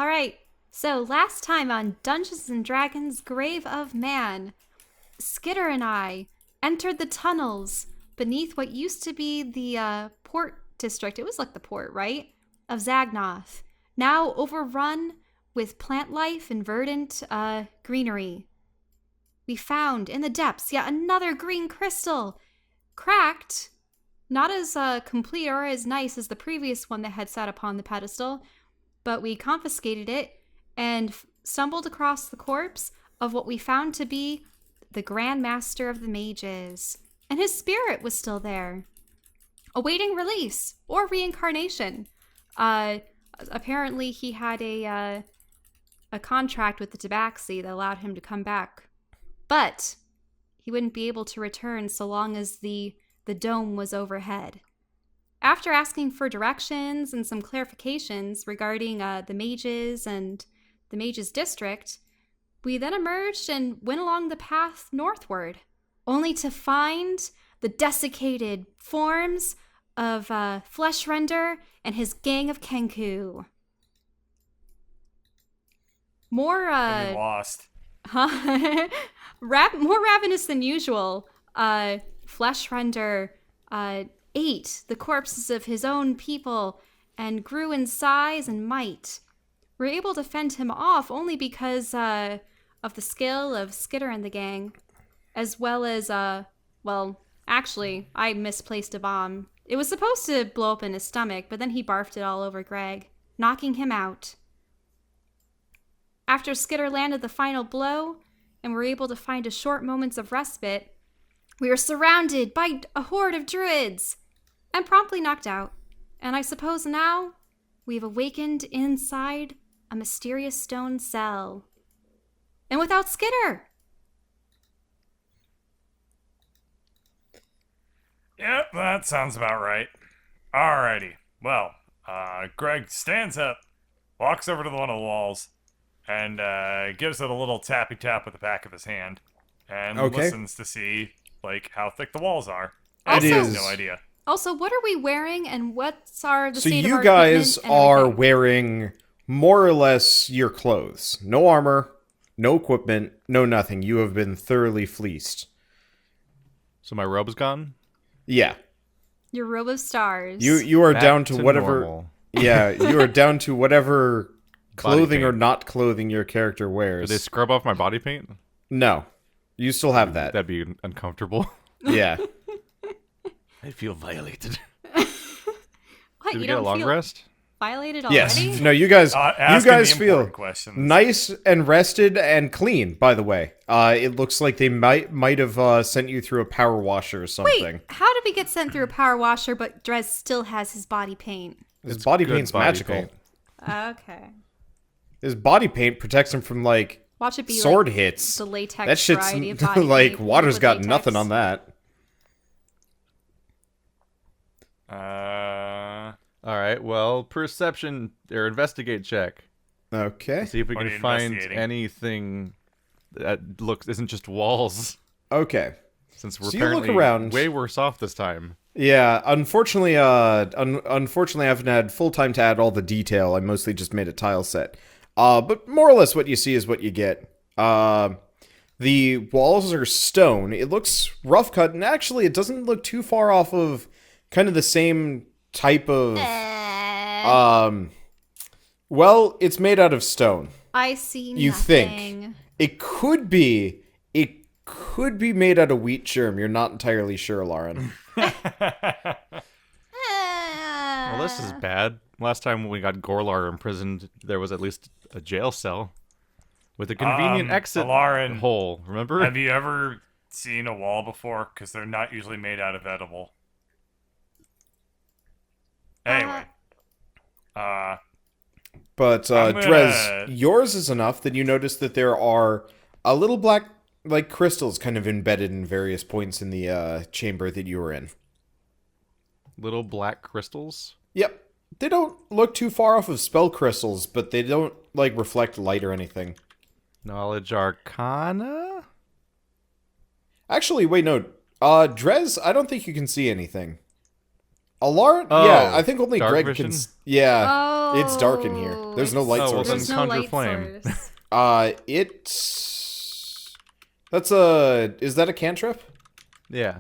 Alright, so last time on Dungeons & Dragons Grave of Man, Skitter and I entered the tunnels beneath what used to be the port district. It was like the port, right? Of Zagnoth. Now overrun with plant life and verdant greenery. We found in the depths yet another green crystal. Cracked, not as complete or as nice as the previous one that had sat upon the pedestal, but we confiscated it and stumbled across the corpse of what we found to be the Grand Master of the Mages. And his spirit was still there, awaiting release or reincarnation. Apparently he had a contract with the Tabaxi that allowed him to come back. But he wouldn't be able to return so long as the dome was overhead. After asking for directions and some clarifications regarding the mages and the mages district, we then emerged and went along the path northward, only to find the desiccated forms of Fleshrender and his gang of Kenku. More And we lost. Huh? More ravenous than usual. Fleshrender ate the corpses of his own people and grew in size and might. We're able to fend him off only because of the skill of Skitter and the gang, as well as, well, actually, I misplaced a bomb. It was supposed to blow up in his stomach, but then he barfed it all over Greg, knocking him out. After Skitter landed the final blow, and were able to find a short moments of respite, we were surrounded by a horde of druids, and promptly knocked out. And I suppose now we've awakened inside a mysterious stone cell. And without Skitter! Yep, that sounds about right. Alrighty. Well, Greg stands up, walks over to one of the walls, and gives it a little tappy tap with the back of his hand, and listens to see, like, how thick the walls are. And he has no idea. Also, what are we wearing, and what's the So state of you our guys equipment and are everything? wearing more or less your clothes. No armor, no equipment, no nothing. You have been thoroughly fleeced. So my robe's gone? Yeah. Your robe of stars. You are Back down to whatever. normal. Yeah, you are down to whatever clothing or paint. not clothing your character Did wears. they scrub off my body paint? No. You still have that. That'd be uncomfortable. Yeah. I feel violated. What, Did we you get a don't long feel rest? violated already? Yes. No, you guys Asking the feel important questions. nice and rested and clean, by the way. It looks like they might have sent you through a power washer or something. Wait, how did we get sent through a power washer, but Drez still has his body paint? His body good paint's body magical. paint. Okay. His body paint protects him from, like, Watch it be sword like hits. the latex That shit's variety of body like paint water's with got latex. nothing on that. All right, well, perception or investigate check. Okay. See if we What are can you find investigating? anything that isn't just walls. Okay. Since we're So you look apparently around. way worse off this time. Yeah, unfortunately, unfortunately, I haven't had full time to add all the detail. I mostly just made a tile set. But more or less, what you see is what you get. The walls are stone. It looks rough cut, and actually, it doesn't look too far off of kind of the same type of. Well, it's made out of stone. I see You nothing. think it could be made out of wheat germ. You're not entirely sure, Lauren. Well, this is bad. Last time we got Gorlar imprisoned, there was at least a jail cell with a convenient exit Lauren, hole. Remember? Have you ever seen a wall before? Because they're not usually made out of edible. Anyway. But I'm gonna- Drez, yours is enough that you notice that there are a little black, like, crystals kind of embedded in various points in the chamber that you were in. Little black crystals. Yep. They don't look too far off of spell crystals, but they don't, like, reflect light or anything. Knowledge Arcana? Actually, wait, no. Drez, I don't think you can see anything. Alarm? Oh, yeah, I think only dark Greg vision? can. Yeah, Oh, it's dark in here. There's no light Oh, well, sources. then There's no conjure light flame. source. That's a. Is that a cantrip? Yeah.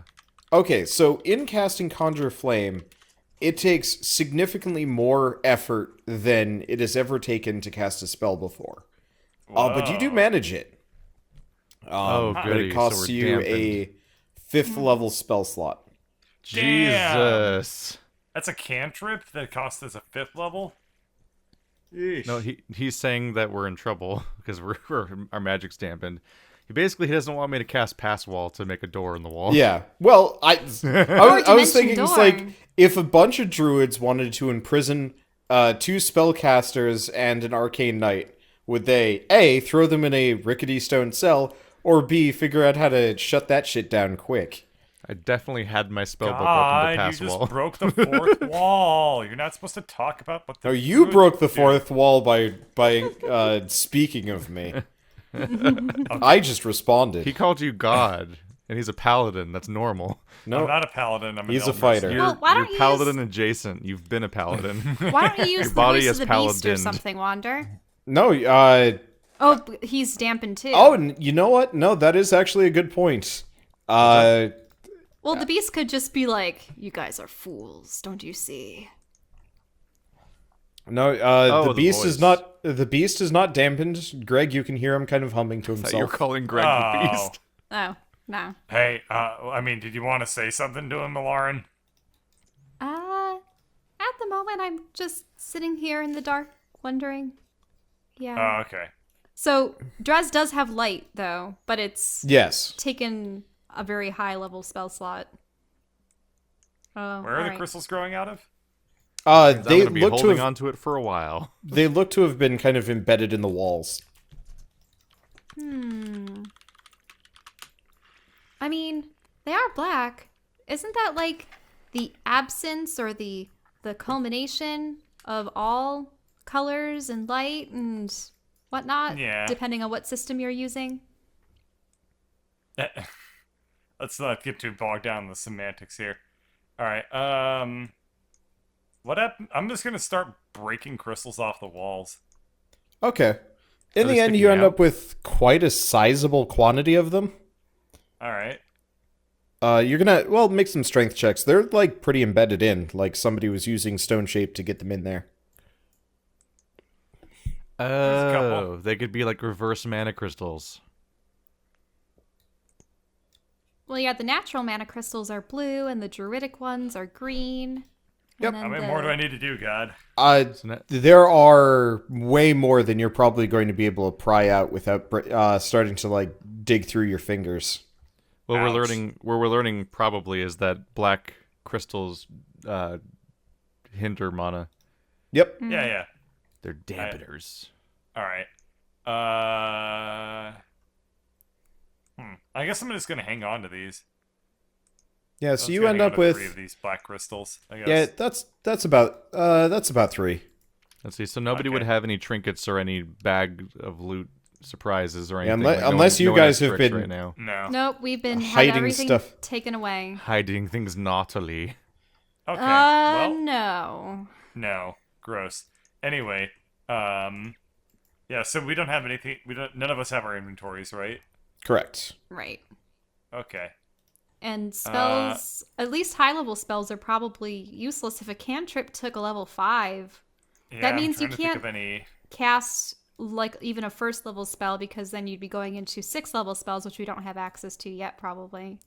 Okay, so in casting Conjure Flame, it takes significantly more effort than it has ever taken to cast a spell before. But you do Whoa. manage it. Oh, But goody, it so costs we're you dampened. a 5th level spell slot. Damn. Jesus. That's a cantrip that costs us a 5th level? No, he's saying that we're in trouble because our magic's dampened. He doesn't want me to cast Pass Wall to make a door in the wall. Yeah. Well, I was thinking Dimension it's door. like if a bunch of druids wanted to imprison 2 spellcasters and an arcane knight, would they A, throw them in a rickety stone cell, or B, figure out how to shut that shit down quick? I definitely had my spellbook open God, to you Pass just Wall. broke the 4th wall. You're not supposed to talk about what the No, you druids broke the do. 4th wall by speaking of me. I just responded. He called you God, and he's a paladin. That's normal. No, I'm not a paladin. I'm He's an a fighter. You're, Well, why you're don't you paladin use- adjacent. You've been a paladin. Why don't you use the body voice is of the beast or paladined. something, Wander? no. Oh, he's dampened too. You know what? No, that is actually a good point. Well, the beast could just be like, "You guys are fools, don't you see?" No, Oh, the the beast voice. is not. The beast is not dampened. Greg, you can hear him kind of humming to That you're himself. calling Greg the Oh. beast. Oh, no. Hey, I mean, did you want to say something to him, Lauren? At the moment, I'm just sitting here in the dark, wondering. Yeah. Oh, okay. So, Drez does have light, though, but it's Yes. taken a very high level spell slot. Where are the alright. crystals growing out of? I'm They gonna be look to holding have. on to it for a while. They look to have been kind of embedded in the walls. I mean, they are black. Isn't that like the absence or the culmination of all colors and light and whatnot? Yeah. Depending on what system you're using. Let's not get too bogged down in the semantics here. All right. What happened? I'm just gonna start breaking crystals off the walls. Okay. In they the end, sticking you end out? up with quite a sizable quantity of them. All right. You're gonna make some strength checks. They're like pretty embedded in, like somebody was using stone shape to get them in there. a Oh, couple. they could be like reverse mana crystals. Well, yeah, the natural mana crystals are blue and the druidic ones are green. Yep. And How then many the- more do I need to do, God? that- There are way more than you're probably going to be able to pry out without starting to like dig through your fingers. What Ouch. we're learning probably is that black crystals hinder mana. Yep. Yeah. They're dampeners. All right. I guess I'm just gonna hang on to these. Yeah. I'm So just you gonna end hang on up to 3 with of these black crystals. I guess. yeah. That's about 3. Let's see. So nobody would Okay. have any trinkets or any bag of loot surprises or Yeah, anything. unle- like, no unless one- you no one guys has have tricks been- right now No. Nope, we've been had Hiding everything stuff. taken away. hiding things naughtily. Okay. well, No. no. Gross. Anyway, yeah. So we don't have anything. None of us have our inventories, right? Correct. Right. Okay. And spells, at least high level spells, are probably useless if a cantrip took a level 5. Yeah, That I'm means you trying to think can't- of any. Cast like even a first level spell because then you'd be going into 6th level spells, which we don't have access to yet, probably.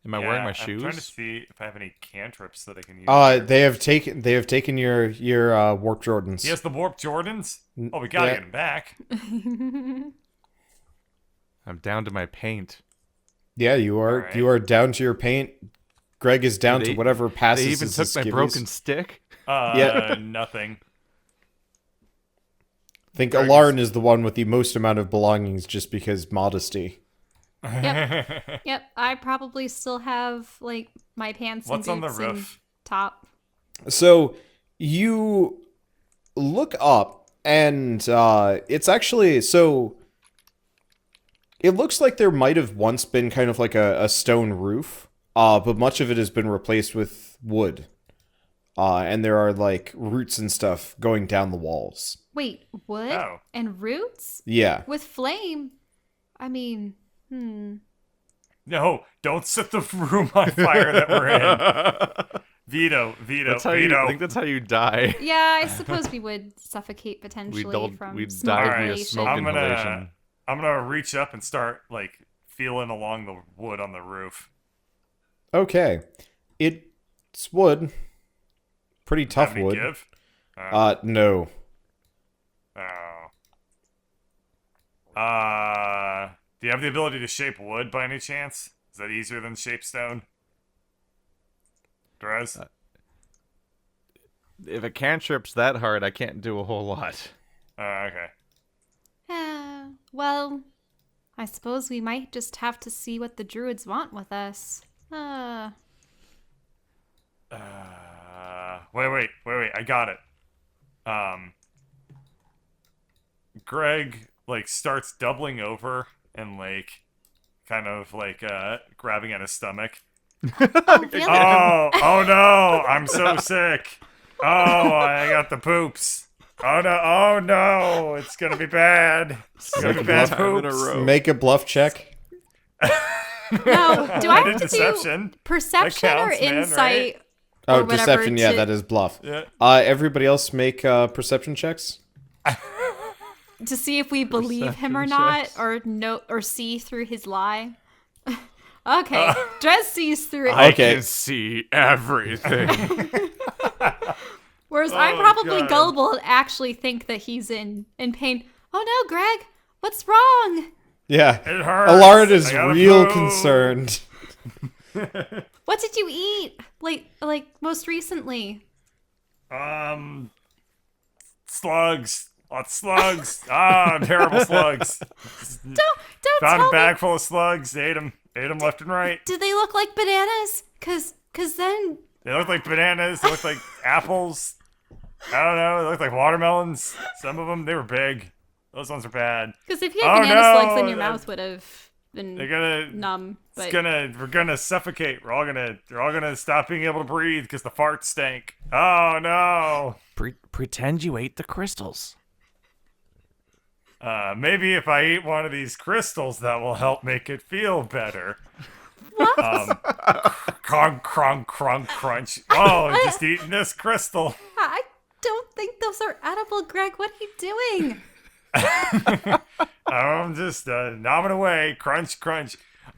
Am I wearing my I'm trying to shoes? see if I have any cantrips that I can use. here. They have taken your warp Jordans. He has the warp Jordans. Oh, we gotta yeah. get him back. I'm down to my paint. Yeah, you are. Alright. You are down to your paint. Greg is down They- to whatever passes. They even his took my skivvies. broken stick. Yeah. Nothing. I think Greg Alarn is the one with the most amount of belongings, just because modesty. Yep. Yep. I probably still have like my pants What's on and the boots and roof? top. So you look up, and it's actually so. It looks like there might have once been kind of like a stone roof, but much of it has been replaced with wood. and there are like roots and stuff going down the walls. Wait, wood Oh. and roots Yeah. with flame? I mean, No, don't set the room on fire that we're in. Veto. That's how you, I think that's how you die. Yeah, I suppose we would suffocate potentially from We'd smoke die via inhalation. smoke I'm gonna- inhalation. I'm gonna reach up and start like feeling along the wood on the roof. Okay. It's wood. Pretty tough Have any wood. give? No. Oh. Do you have the ability to shape wood by any chance? Is that easier than shape stone? Drez? If a cantrip's that hard, I can't do a whole lot. Okay. Well, I suppose we might just have to see what the druids want with us. Wait. I got it. Greg, like, starts doubling over and, like, kind of, like, grabbing at his stomach. Oh, really? Oh no, I'm so sick. Oh, I got the poops. Oh no, it's gonna be bad. It's gonna be bad Time in a poops. row. Make a bluff check. Now, do I I have did to deception. do perception That or counts, man, insight? right? Oh, or whatever deception. Yeah, to- that is bluff. Yeah. Everybody else make perception checks. To see if we believe him or Perception not, checks. or no, or see through his lie. Okay, Drez sees through it, I Okay. can see everything. whereas I'm Oh, probably God. gullible and actually think that he's in pain. Oh no, Greg, what's wrong? Yeah. It hurts. Alard is I gotta real poo. concerned. What did you eat? Like most recently? Slugs. Lots of slugs. Terrible slugs. Don't Found tell a bag me. full of slugs. Ate them left and right. Do they look like bananas? Cause then They look like bananas. They look like apples. I don't know. They look like watermelons. Some of them, they were big. Those ones are bad. Because if you had Oh, banana no, slugs, then your that- mouth would have been They're gonna. numb. But We're gonna suffocate. They're all gonna stop being able to breathe because the farts stank. Oh no. Pretend you ate the crystals. Maybe if I eat one of these crystals, that will help make it feel better. what? Crunk, crunch. Oh, just eating this crystal. I don't think those are edible, Greg. What are you doing? I'm just nomming away. Crunch.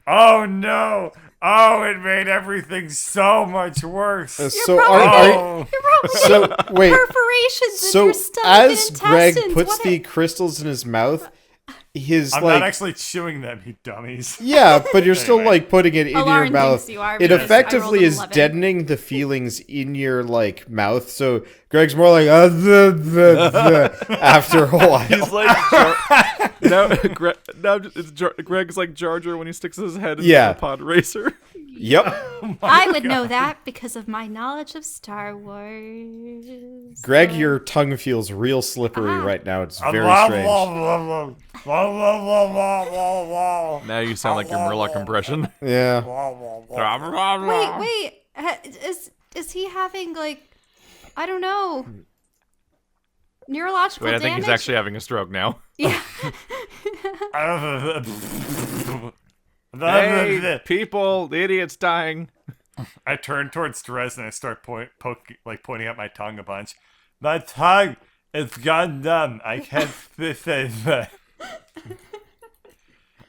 Oh no. Oh, it made everything so much worse. So probably- Oh. You're probably so wait. perforations in So your stomach as and Greg intestines. puts What the crystals in his mouth, his I'm like not actually chewing them, you dummies. yeah, but you're still Anyway. like putting it in your Lauren mouth. thinks you are It because I effectively rolled an is 11. deadening the feelings in your like mouth. So Greg's more like after a while. He's like Greg's like Jar Jar when he sticks his head in Yeah. the pod racer. Yep. I would know that because of my knowledge of Star Wars. Greg, your tongue feels real slippery Ah. right now. It's very Blah, strange. blah, blah, blah, blah, blah, blah, blah, blah, blah. Now you sound like your Murloc impression. Yeah. Blah, blah, blah. Wait. Is he having like, I don't know, neurological Wait, I damage? think he's actually having a stroke now. Yeah. Hey, people, the idiot's dying. I turn towards Therese and I start pointing at my tongue a bunch. My tongue is gone numb. I can't say that.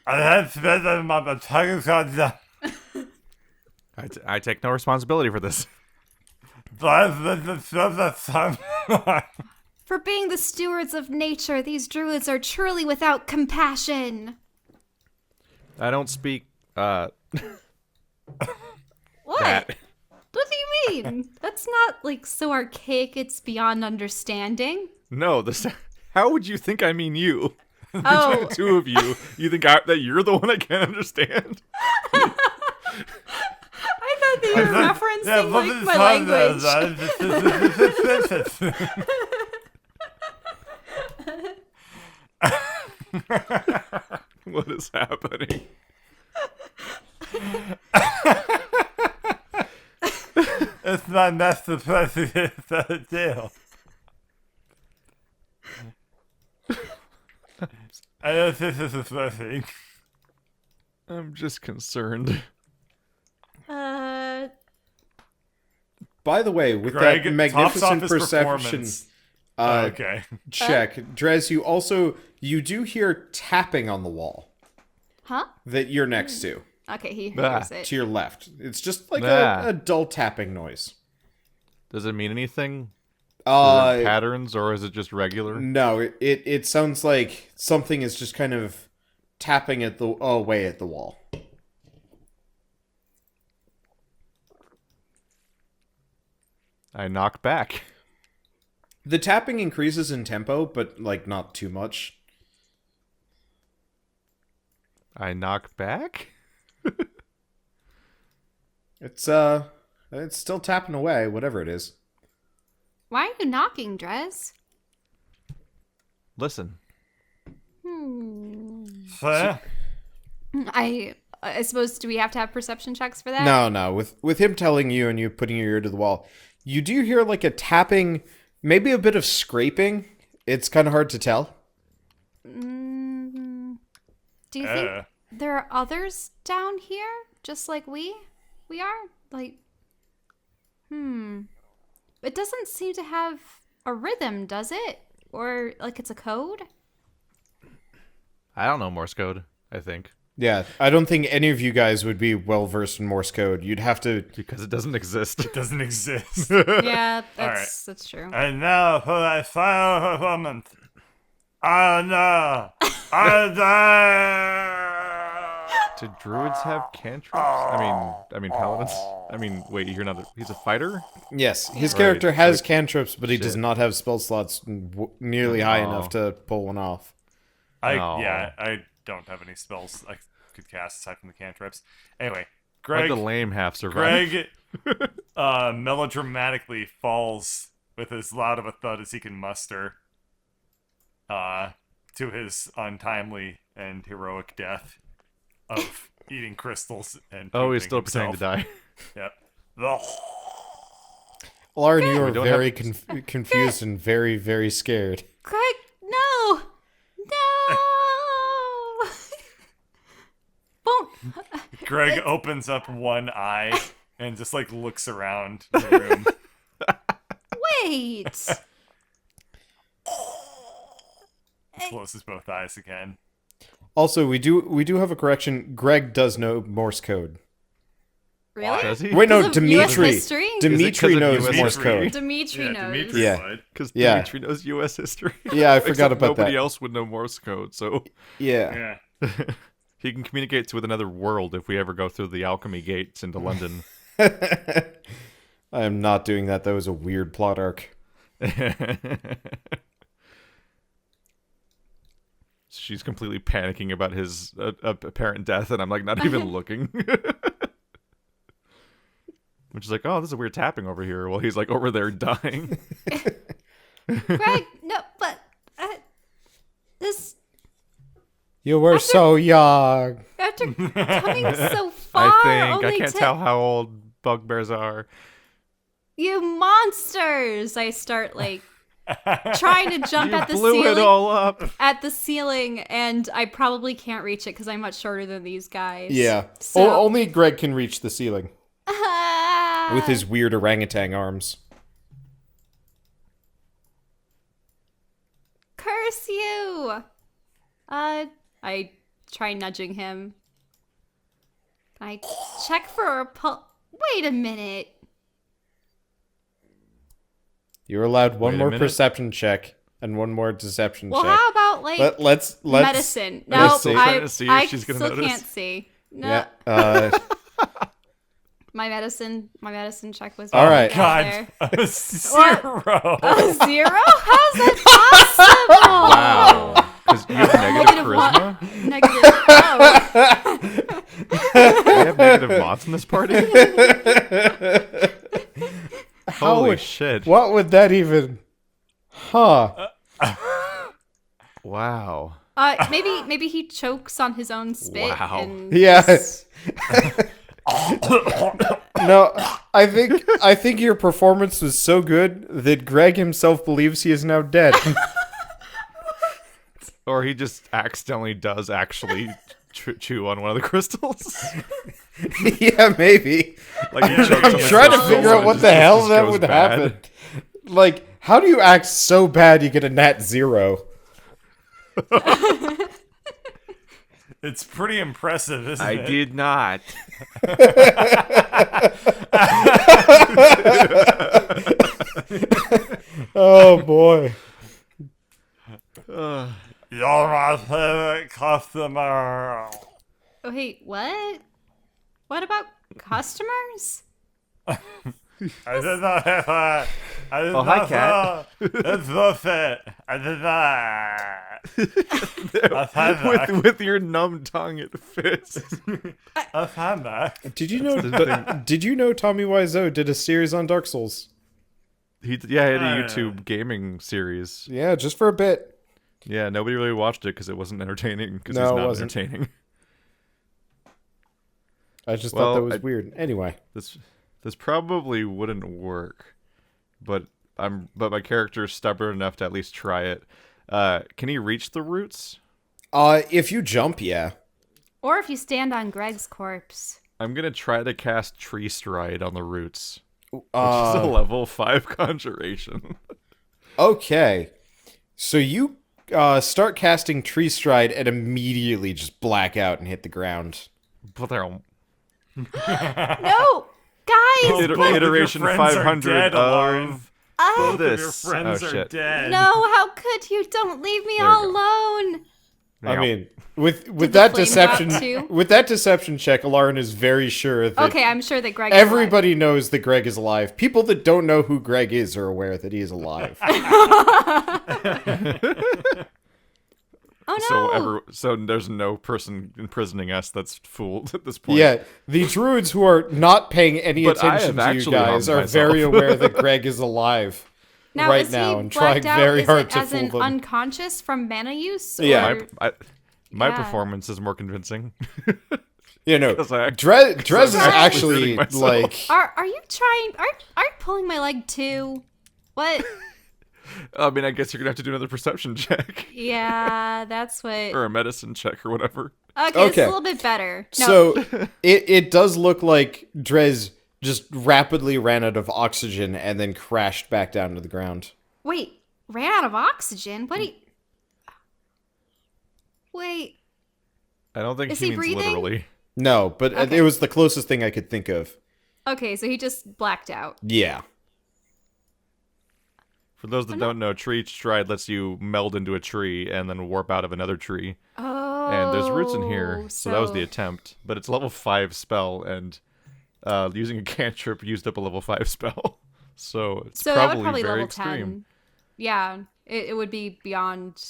I can't say that. My tongue is gone numb. I take no responsibility for this. For being the stewards of nature, these druids are truly without compassion. I don't speak What? that. What do you mean? That's not like so archaic it's beyond understanding. No, this. How would you think I mean you? Oh, The two of you. You think that you're the one I can't understand? I thought that you were referencing like my language. What is happening? It's that's the deal. I don't think this is working. I'm just concerned. By the way, with Greg that tops off magnificent his perception performance. Okay. check, Drez, you do hear tapping on the wall Huh? that you're next to. Okay, he Ah. hears it. To your left. It's just like Ah. a dull tapping noise. Does it mean anything? Are there patterns, or is it just regular? No, it sounds like something is just kind of tapping away at the wall. I knock back. The tapping increases in tempo, but like not too much. I knock back? It's still tapping away, whatever it is. Why are you knocking, Drez? Listen. Fair. I suppose, do we have to have perception checks for that? No. With him telling you and you putting your ear to the wall, you do hear like a tapping, maybe a bit of scraping. It's kind of hard to tell. Do you think there are others down here, just like we are? Like, It doesn't seem to have a rhythm, does it? Or like it's a code? I don't know Morse code, I think. Yeah, I don't think any of you guys would be well versed in Morse code. You'd have to. Because it doesn't exist. It doesn't exist. Yeah, that's true. And now for that final performance. Oh no! Do druids have cantrips? I mean paladins. Wait, you're not. He's a fighter. Yes, his Right, character has like- cantrips, but he does Shit. not have spell slots nearly high Oh. enough to pull one off. I don't have any spells I could cast aside from the cantrips. Anyway, Greg, Greg, the lame half survive. Greg, melodramatically falls with as loud of a thud as he can muster, to his untimely and heroic death of eating crystals and. Oh, he's pooping still pretending to himself. die. Yep. Lauren, you are don't very confused and very, very scared. Greg, no! No! Won't. Greg opens up one eye and just like looks around the room. Wait! Closes both eyes again. Also, we do have a correction. Greg does know Morse code. Really? Does he? Wait, no, Because of US Dimitri. history? Dimitri Is it 'cause of knows US Morse history? code. Dimitri knows. Dimitri Yeah. would. Because Yeah. Dimitri knows U.S. history. Yeah, I forgot Except about nobody that. else would know Morse code, so Yeah. Yeah. he can communicate with another world if we ever go through the alchemy gates into London. I am not doing that. That was a weird plot arc. She's completely panicking about his apparent death, and I'm like not even looking. Which is like, oh, there's a weird tapping over here while he's like over there dying. Greg, no, but this You were so young. after coming so far, I only can't tell how old bugbears are. You monsters! I start like trying to jump You at the blew ceiling. it all up. At the ceiling, and I probably can't reach it because I'm much shorter than these guys. Yeah. So Only Greg can reach the ceiling with his weird orangutan arms. curse you. I try nudging him. I check for a Wait a minute. You're allowed one Wait a more minute. perception check and one more deception Well, check. how about like Let's medicine? No, let's see. Trying to see if I she's gonna still notice. can't see. No, Yeah. my medicine check was All right. there. God, a 0. A 0? How's that possible? Wow. Because you have negative charisma? Negative. Oh. We have negative mods in this party? Holy shit. What would that even? Huh. Wow. Maybe he chokes on his own spit. Wow. And Yeah. No, I think your performance was so good that Greg himself believes he is now dead. Or he just accidentally does actually chew on one of the crystals. Yeah, maybe. Like he chokes on I'm the trying to crystals figure out and what it the just hell that goes would bad. happen. Like, how do you act so bad you get a nat 0? It's pretty impressive, isn't I it? did not. Oh boy. You're my favorite customer. Wait, what? What about customers? I did not have a... I did Oh, hi, not Cat. It's bullshit. I did not. I've had that. with your numb tongue, it fits. I've had that. Did you know Tommy Wiseau did a series on Dark Souls? He had a YouTube gaming series. Yeah, just for a bit. Yeah, nobody really watched it because it wasn't entertaining. Because No, he's it not wasn't. entertaining. I just Well, thought that was weird. Anyway. This probably wouldn't work, but my character is stubborn enough to at least try it. Can he reach the roots? If you jump, yeah. Or if you stand on Greg's corpse. I'm gonna try to cast Tree Stride on the roots, which is a Uh, level 5 conjuration. okay. So you start casting Tree Stride and immediately just black out and hit the ground. No! Guys! Both of your Iteration friends are 500 dead, Lauren. of I... Both of your this. friends Oh, are shit. dead. No, how could you? Don't leave me There we all go. alone. I mean, with the that flame deception drop too? with that deception check, Alarin is very sure that Okay, I'm sure that Greg is everybody knows that Greg is alive. People that don't know who Greg is are aware that he is alive. Oh no! So there's no person imprisoning us that's fooled at this point. Yeah, the druids who are not paying any But I attention have to you actually guys are harmed very myself. aware that Greg is alive Now, right is now he and trying blacked out? very Is hard it to as fool in them. unconscious from mana use? Yeah. Or... My Yeah. performance is more convincing. You know, Because I- Drez is actually actually hurting myself. like Are you trying? Are you pulling my leg too? What? I mean, I guess you're gonna have to do another perception check Yeah, that's what. or a medicine check or whatever. Okay, it's Okay. a little bit better. No, so. It does look like Drez just rapidly ran out of oxygen and then crashed back down to the ground. wait, ran out of oxygen. What? Wait. I don't think Is she he means breathing? literally. No, but Okay. it was the closest thing I could think of. Okay, so he just blacked out. Yeah. For those that don't know, Tree Stride lets you meld into a tree and then warp out of another tree. Oh. And there's roots in here, so that was the attempt. But it's a level 5 spell, and using a cantrip used up a level 5 spell. So it's So that would probably probably very level extreme. 10. Yeah, it would be beyond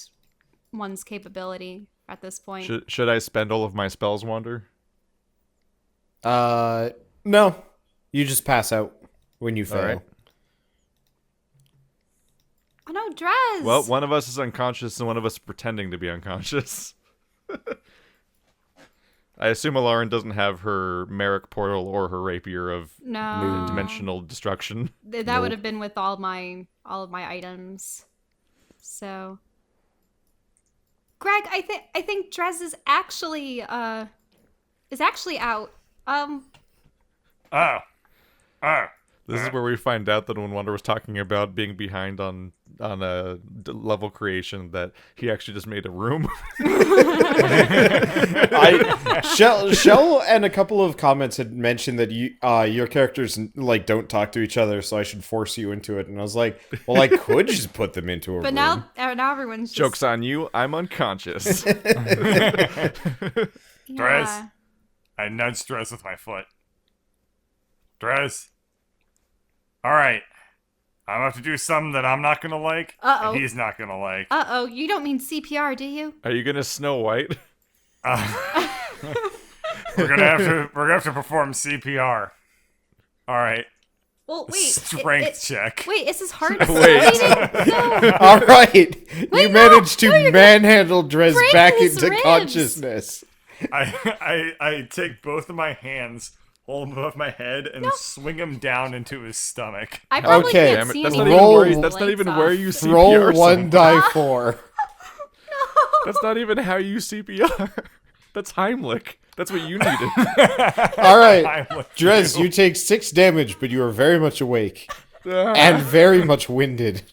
one's capability at this point. Should I spend all of my spells, Wander? No. You just pass out when you fail. right. Oh no, Drez! Well, one of us is unconscious and one of us is pretending to be unconscious. I assume Alarin doesn't have her Merrick portal or her rapier of no. dimensional destruction. That would have been with all of my items. So, Greg, I think Drez is actually out. Oh. This is where we find out that when Wander was talking about being behind on a level creation, that he actually just made a room. Shell and a couple of comments had mentioned that your characters like don't talk to each other, so I should force you into it. And I was like, well, I could just put them into a But room. now everyone's just, Joke's on you, I'm unconscious. Drez? I nudged Drez with my foot. Drez? Alright. I'm gonna have to do something that I'm not gonna like, Uh-oh. and he's not gonna like. Uh-oh, you don't mean CPR, do you? Are you gonna Snow White? We're gonna have to perform CPR. Alright. Well, wait. Strength check. Wait, is his heart Wait. beating? No. All right, you no, managed to no, you're manhandle Drez break back his into ribs. consciousness. I take both of my hands, hold him above my head, and swing him down into his stomach. I probably Okay, can't see that's anything not even Roll- where with that's the not even lights where off. you CPR. Roll one someone. die 4. That's not even how you CPR. That's Heimlich. That's what you needed. All right, Heimlich Drez, you. you take 6 damage, but you are very much awake Ah, and very much winded.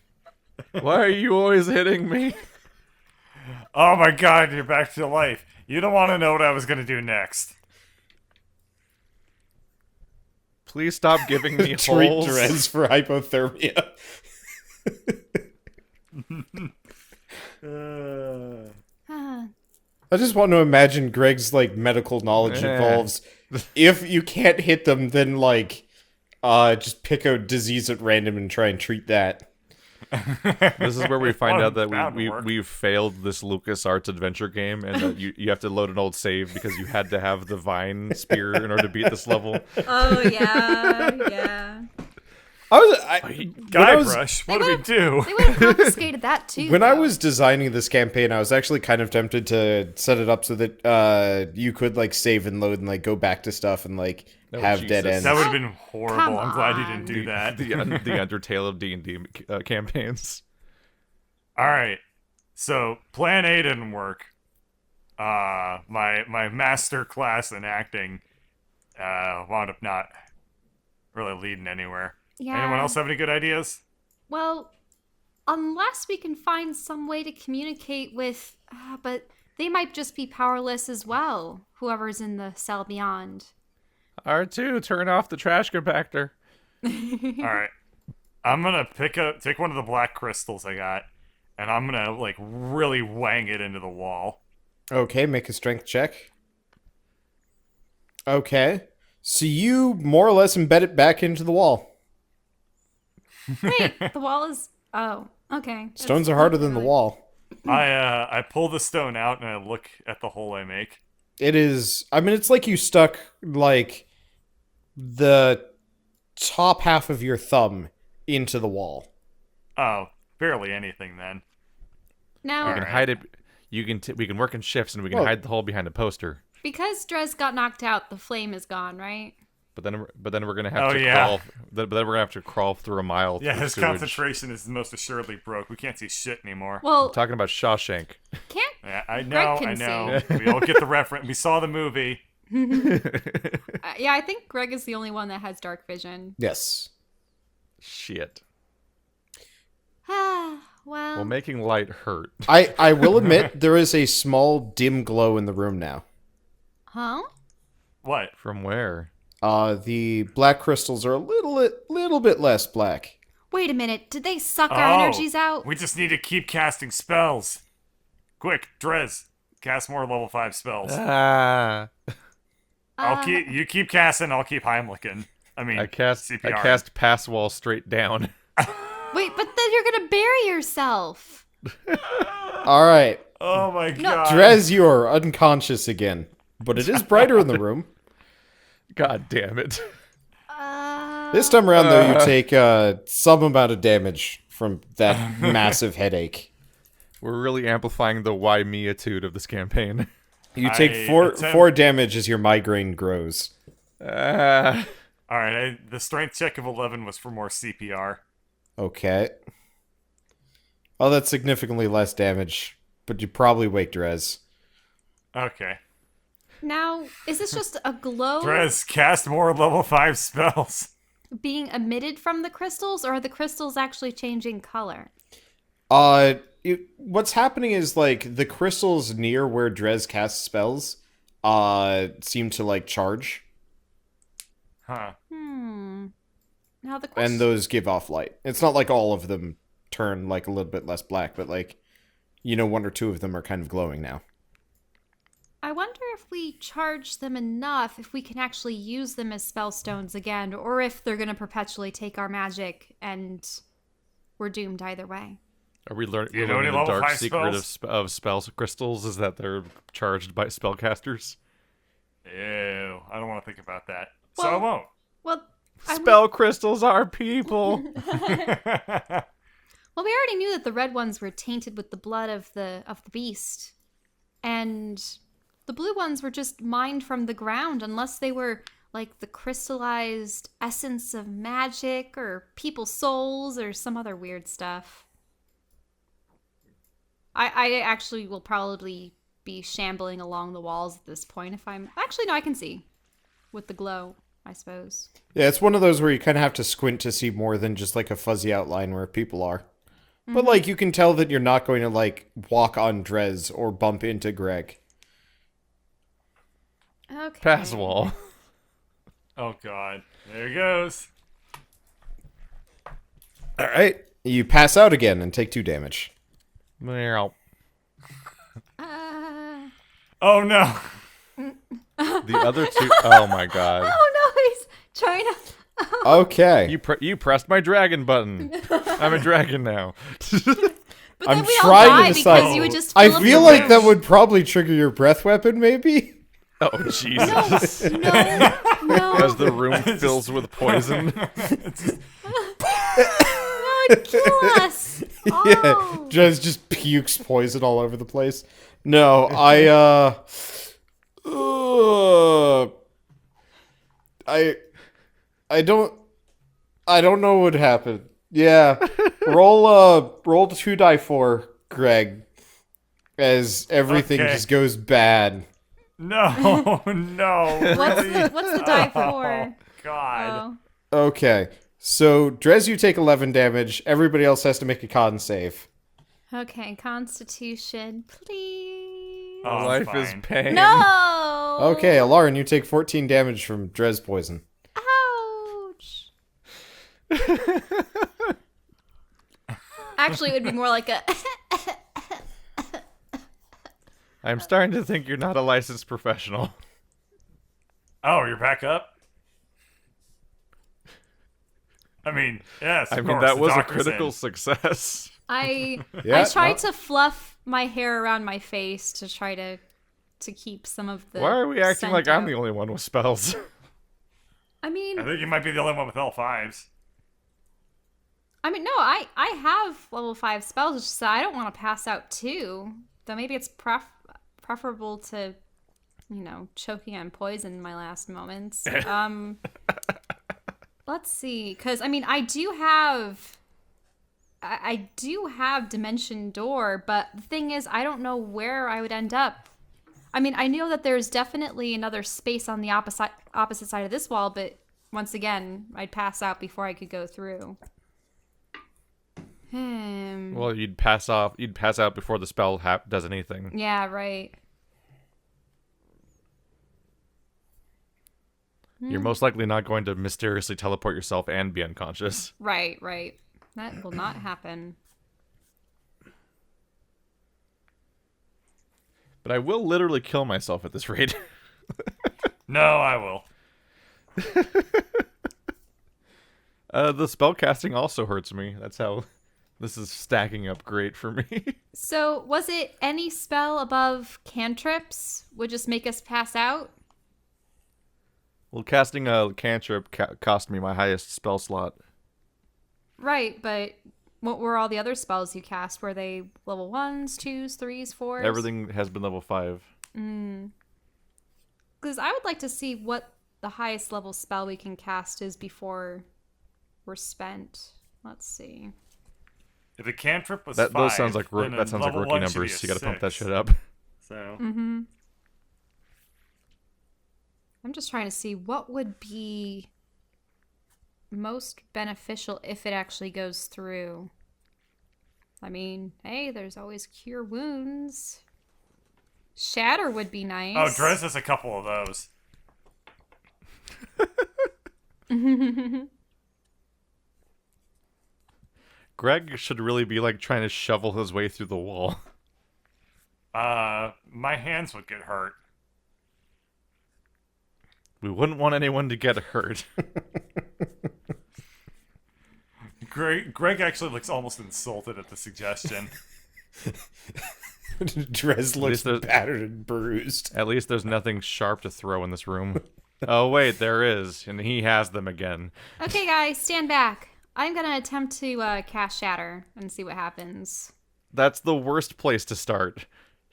why are you always hitting me? Oh my god, you're back to life. You don't want to know what I was gonna do next. Please stop giving me Treat holes. Drez for hypothermia. Ah, I just want to imagine Greg's like medical knowledge Eh. involves if you can't hit them, then like just pick a disease at random and try and treat that. This is where we find out that Bound to we work. we've failed this LucasArts adventure game, and that you have to load an old save because you had to have the vine spear in order to beat this level. oh yeah, yeah. Guybrush, what do we do? They would have confiscated that too. When I though. was designing this campaign, I was actually kind of tempted to set it up so that you could like save and load and like go back to stuff and like Oh, have Jesus. dead ends. That would have been horrible. Come I'm glad you didn't on. do that. The Undertale of D&D campaigns. All right. So plan A didn't work. My master class in acting wound up not really leading anywhere. Yeah. Anyone else have any good ideas? Well, unless we can find some way to communicate with, but they might just be powerless as well. Whoever's in the cell beyond. R2, turn off the trash compactor. All right. I'm gonna take one of the black crystals I got, and I'm gonna like really wang it into the wall. Okay, make a strength check. Okay, so you more or less embed it back into the wall. Wait, the wall is. Oh, okay. Stones are harder than the wall. I pull the stone out and I look at the hole I make. It is. I mean, it's like you stuck like the top half of your thumb into the wall. Oh, barely anything then. Now, We can Alright. hide it. We can work in shifts, and we can Well- hide the hole behind a poster. because Drez got knocked out, the flame is gone, right? But then we're gonna have Oh, to yeah. crawl. But then we're gonna have to crawl through a mile. Yeah, through his sewage. concentration is most assuredly broke. We can't see shit anymore. Well, Talking about Shawshank. can't. Yeah, I know, I can know. We all get the reference. We saw the movie. Yeah, I think Greg is the only one that has dark vision. Yes. Shit. Well, Well, making light hurt. I will admit there is a small dim glow in the room now. huh? What? From where? The black crystals are a little bit less black. Wait a minute. Did they suck our energies out? We just need to keep casting spells. Quick, Drez, cast more level 5 spells. Ah. You keep casting, I'll keep Heimlichen. I mean, I cast CPR. pass wall straight down. Wait, but then you're gonna bury yourself. All right, Oh my No. god. Drez, you are unconscious again, but it is brighter in the room. God damn it. This time around, though, you take some amount of damage from that massive headache. We're really amplifying the why me-itude of this campaign. You take I four attempt- damage as your migraine grows. Ah. Alright, the strength check of 11 was for more CPR. Okay. Oh, that's significantly less damage, but you probably wake Drez. Okay. Now, is this just a glow Drez, cast more level 5 spells. being emitted from the crystals, or are the crystals actually changing color? What's happening is like the crystals near where Drez casts spells, seem to like charge, Huh. Now the question. and those give off light. It's not like all of them turn like a little bit less black, but like, one or two of them are kind of glowing now. I wonder if we charge them enough, if we can actually use them as spell stones again, or if they're going to perpetually take our magic and we're doomed either way. Are we learning You know any the level dark 5 secret spells? of spell crystals is that they're charged by spellcasters? Ew, I don't want to think about that. So Well- I won't. Well, Spell crystals are people. well, we already knew that the red ones were tainted with the blood of the beast, and the blue ones were just mined from the ground, unless they were like the crystallized essence of magic or people's souls or some other weird stuff. I actually will probably be shambling along the walls at this point if I'm... Actually, no, I can see. With the glow, I suppose. Yeah, it's one of those where you kind of have to squint to see more than just like a fuzzy outline where people are. But like you can tell that you're not going to like walk on Drez or bump into Greg. Okay. Pass wall. Oh god. There he goes. All right. You pass out again and take 2 damage. Meow. Oh no. The other 2. Oh my god. Oh no, he's trying to... Okay. You pressed my dragon button. I'm a dragon now. But then I'm we all trying to die decide- because you would just I fill up feel the like room. that would probably trigger your breath weapon, maybe? Oh Jesus. No. As the room fills with poison. No, it'd kill us. Oh. Yeah, just pukes poison all over the place. No, I don't know what happened. Yeah, roll 2 die 4, Greg, as everything Okay. just goes bad. No, no. What's the die for? God. Oh. Okay, so Drez, you take 11 damage. Everybody else has to make a con save. Okay, Constitution, please. Oh, Life fine. is pain. No. Okay, Alarin, you take 14 damage from Drez poison. Ouch. Actually, it would be more like a... I'm starting to think you're not a licensed professional. Oh, you're back up? I mean, yes, I of mean, course, that the was a doctor's critical in. success. I Yeah, tried no. to fluff my hair around my face to try to keep some of the... Why are we acting scent like I'm out. the only one with spells? I mean, I think you might be the only one with L5s. no, I have level 5 spells, it's just that I don't want to pass out too. Though maybe it's preferable to, choking on poison in my last moments. Let's see, because, I do have Dimension Door, but the thing is, I don't know where I would end up. I know that there's definitely another space on the opposite side of this wall, but once again, I'd pass out before I could go through. Well, you'd pass out before the spell does anything. Yeah, right. You're most likely not going to mysteriously teleport yourself and be unconscious. Right. That will not happen. But I will literally kill myself at this rate. No, I will. The spell casting also hurts me. That's how this is stacking up great for me. So, was it any spell above cantrips would just make us pass out? Well, casting a cantrip cost me my highest spell slot. Right, but what were all the other spells you cast? Were they level 1s, 2s, 3s, 4s? Everything has been level 5. Because I would like to see what the highest level spell we can cast is before we're spent. Let's see. If a cantrip was Those 5, sounds like then that sounds like level rookie 1 should be numbers. a You got to pump that 6. shit up. So, I'm just trying to see what would be most beneficial if it actually goes through. Hey, there's always Cure Wounds. Shatter would be nice. oh, Drez has a couple of those. Greg should really be like trying to shovel his way through the wall. My hands would get hurt. We wouldn't want anyone to get hurt. Greg actually looks almost insulted at the suggestion. Drez looks there's- battered and bruised. At least there's nothing sharp to throw in this room. Oh wait, there is, and he has them again. Okay, guys, stand back. I'm gonna attempt to cast Shatter and see what happens. That's the worst place to start.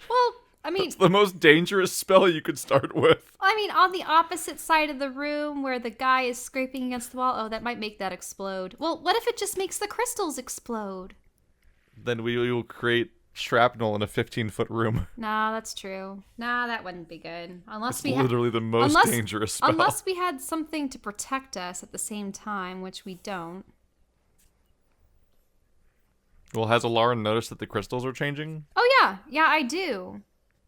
Well, I mean, It's the most dangerous spell you could start with. on the opposite side of the room where the guy is scraping against the wall, that might make that explode. Well, what if it just makes the crystals explode? Then we will create shrapnel in a 15-foot room. Nah, that's true. Nah, that wouldn't be good. It's literally the most dangerous spell. Unless we had something to protect us at the same time, which we don't. Well, has Alarn noticed that the crystals are changing? Oh, yeah. Yeah, I do.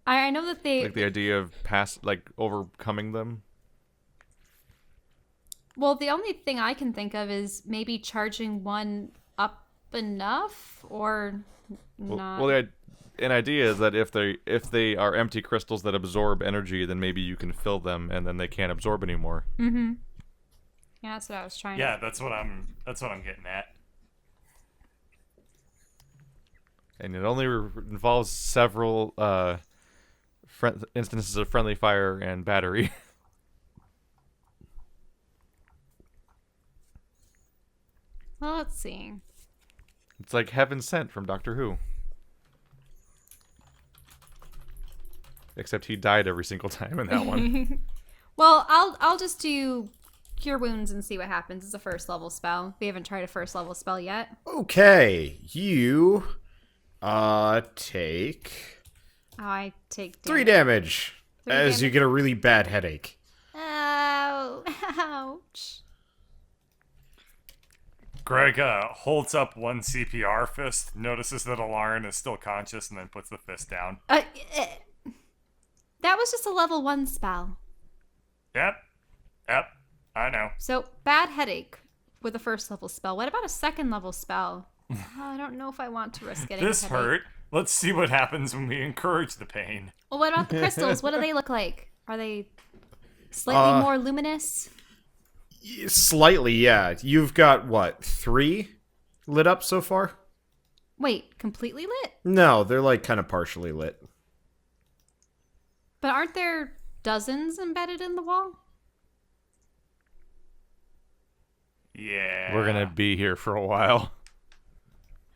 I know that they... Like the idea of overcoming them? Well, the only thing I can think of is maybe charging one up enough or not. Well, an idea is that if they are empty crystals that absorb energy, then maybe you can fill them, and then they can't absorb anymore. Mm-hmm. Yeah, that's what I was trying. Yeah, that's what I'm getting at. And it only involves several instances of friendly fire and battery. Well, let's see. It's like Heaven Sent from Doctor Who. Except he died every single time in that one. Well, I'll just do Cure Wounds and see what happens. It's a first level spell. We haven't tried a first level spell yet. Okay, you take I take 3 damage as damage. you get a really bad headache. Oh, ouch. Greg holds up one CPR fist, notices that Alarn is still conscious, and then puts the fist down. That was just a level 1 spell. Yep, I know. So, bad headache with a first level spell. What about a second level spell? I don't know if I want to risk getting This a headache. hurt. Let's see what happens when we encourage the pain. Well, what about the crystals? What do they look like? Are they slightly more luminous? Slightly, yeah. You've got, what, 3 lit up so far? Wait, completely lit? No, they're like kind of partially lit. But aren't there dozens embedded in the wall? Yeah. We're gonna be here for a while.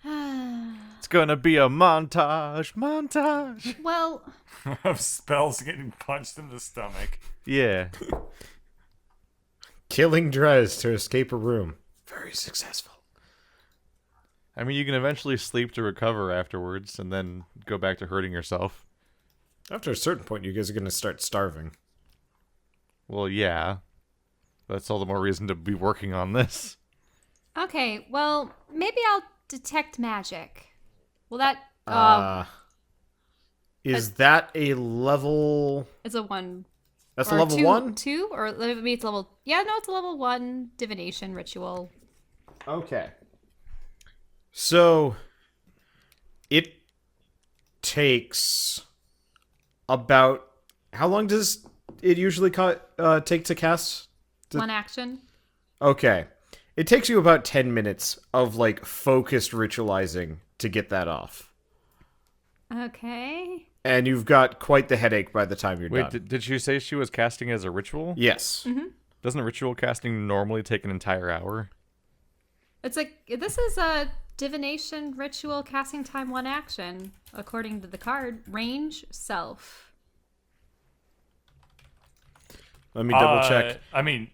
It's gonna be a montage. Well, Of spells getting punched in the stomach. Yeah. Killing Drez to escape a room. Very successful. I mean, you can eventually sleep to recover afterwards, and then go back to hurting yourself. After a certain point, you guys are going to start starving. Well, yeah. That's all the more reason to be working on this. okay, well, maybe I'll detect magic. Will that... Is that a level... it's a 1. That's or a level 2, 1? 2? Or maybe it's level... Yeah, no, it's a level 1 divination ritual. Okay. So, it takes about... How long does it usually take to cast? 1 action. Okay. It takes you about 10 minutes of, like, focused ritualizing to get that off. Okay. And you've got quite the headache by the time you're done. Wait, did she say she was casting as a ritual? Yes. Mm-hmm. Doesn't ritual casting normally take an entire hour? It's like, this is a divination ritual casting time 1 action, according to the card. Range, self. Let me double check. I mean,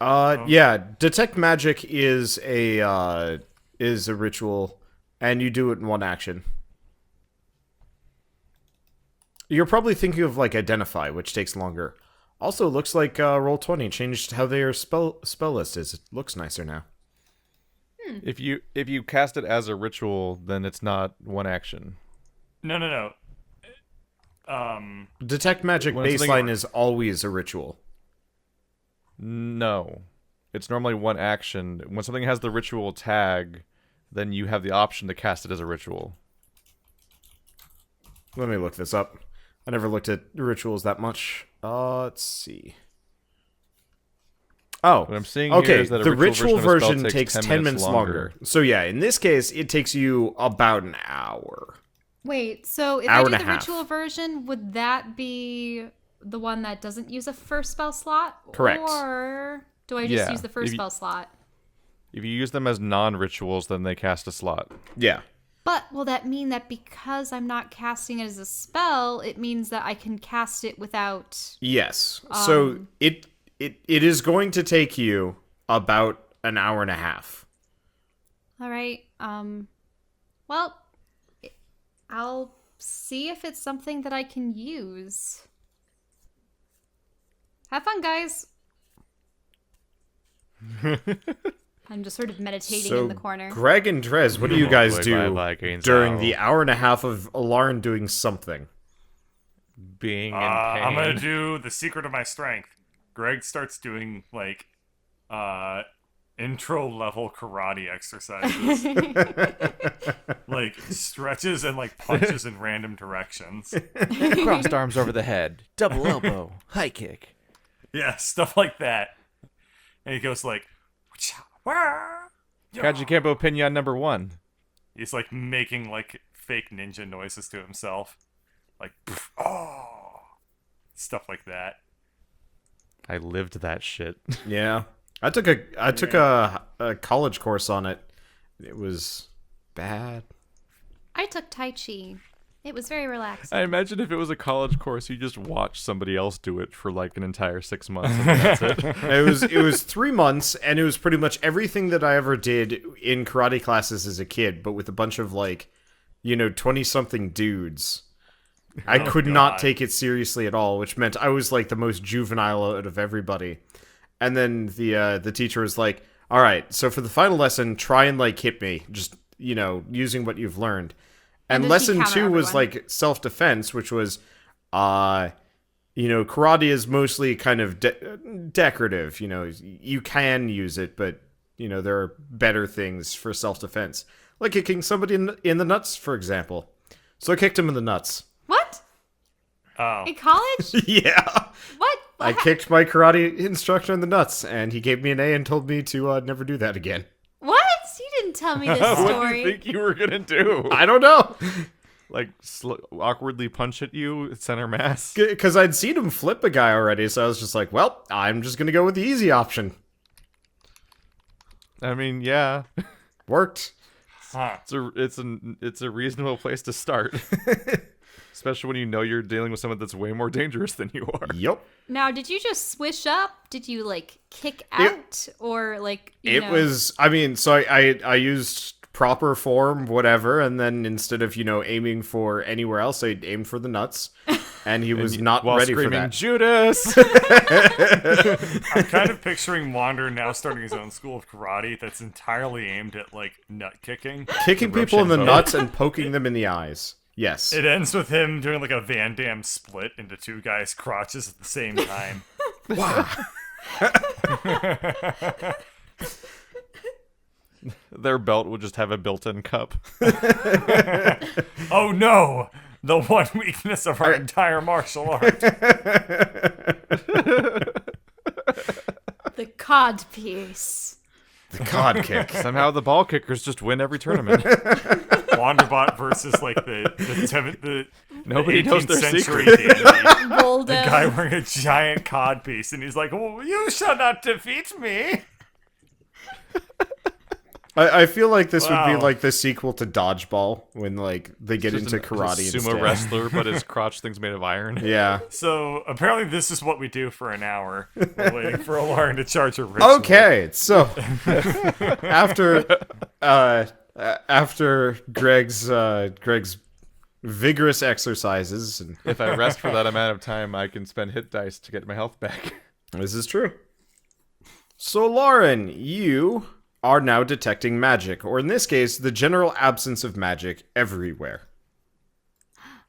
Yeah, detect magic is a ritual, and you do it in 1 action. You're probably thinking of like identify, which takes longer. Also, looks like Roll20 changed how their spell list is. It looks nicer now. If you cast it as a ritual, then it's not 1 action. no. Detect magic When something- baseline is always a ritual. No. It's normally 1 action. When something has the ritual tag, then you have the option to cast it as a ritual. Let me look this up. I never looked at rituals that much. Let's see. Oh, What I'm seeing okay. here is that a The ritual of a spell version takes 10 minutes longer. So yeah, in this case, it takes you about an hour. Wait, so if Hour I do and the a half. ritual version, would that be the one that doesn't use a first spell slot? Correct. Or do I just Yeah, use the first if you- spell slot? If you use them as non-rituals, then they cast a slot. Yeah. But will that mean that because I'm not casting it as a spell, it means that I can cast it without... Yes. So it is going to take you about an hour and a half. All right. Well, I'll see if it's something that I can use. Have fun, guys. I'm just sort of meditating in the corner. Greg and Drez, what do you guys Like, do Vikings during out. the hour and a half of Alarn doing something? Being in pain. I'm gonna do the secret of my strength. Greg starts doing like intro level karate exercises. Like stretches and like punches in random directions. Crossed arms over the head, double elbow, high kick. Yeah, stuff like that. And he goes like Kaji Kempo Pinyon number 1. he's like making like fake ninja noises to himself. Like oh, stuff like that. I lived that shit. Yeah. I took a college course on it. It was bad. I took Tai Chi. It was very relaxing. I imagine if it was a college course, you just watch somebody else do it for like an entire 6 months, and that's it. It was 3 months, and it was pretty much everything that I ever did in karate classes as a kid, but with a bunch of like, 20-something dudes. I could not take it seriously at all, which meant I was like the most juvenile out of everybody. And then the teacher was like, "All right, so for the final lesson, try and like hit me, just using what you've learned." And does he lesson 2 counter was everyone? like self-defense, which was, karate is mostly kind of decorative. You can use it, but there are better things for self-defense, like kicking somebody in the nuts, for example. So I kicked him in the nuts. What? Oh. In college? Yeah. What? I kicked my karate instructor in the nuts, and he gave me an A and told me to never do that again. What? You didn't tell me this What do story. you think you were gonna do? I don't know. Like awkwardly punch at you at center mass? Because I'd seen him flip a guy already, so I was just like, well, I'm just going to go with the easy option. I mean, yeah, Worked. Huh. it's a reasonable place to start, especially when you know you're dealing with someone that's way more dangerous than you are. Yep. Now, did you just swish up? Did you like kick out, or like you know? Was, so I used proper form, whatever, and then instead of, aiming for anywhere else, I aimed for the nuts, and he was not While ready for screaming, that. Judas! I'm kind of picturing Wander now starting his own school of karate that's entirely aimed at like nut kicking. Kicking people in the Roshambo. nuts and poking them in the eyes. Yes. It ends with him doing like a Van Damme split into two guys' crotches at the same time. Wow. Their belt would just have a built-in cup. Oh no! The one weakness of our entire martial art. The cod piece. The cod kick. Somehow the ball kickers just win every tournament. Wanderbot versus like the Nobody knows their 18th century secret. dandy. Bold The guy wearing a giant cod piece, and he's like, "Oh, you shall not defeat me." I feel like this would be Wow. like the sequel to Dodgeball when like they get Just into a karate sumo instead. wrestler, but his crotch thing's made of iron. Yeah. So apparently, this is what we do for an hour, while waiting for Alarm to charge a ritual. Okay, so after Greg's vigorous exercises, and If I rest for that amount of time, I can spend hit dice to get my health back. this is true. So Lauren, you are now detecting magic, or in this case, the general absence of magic everywhere.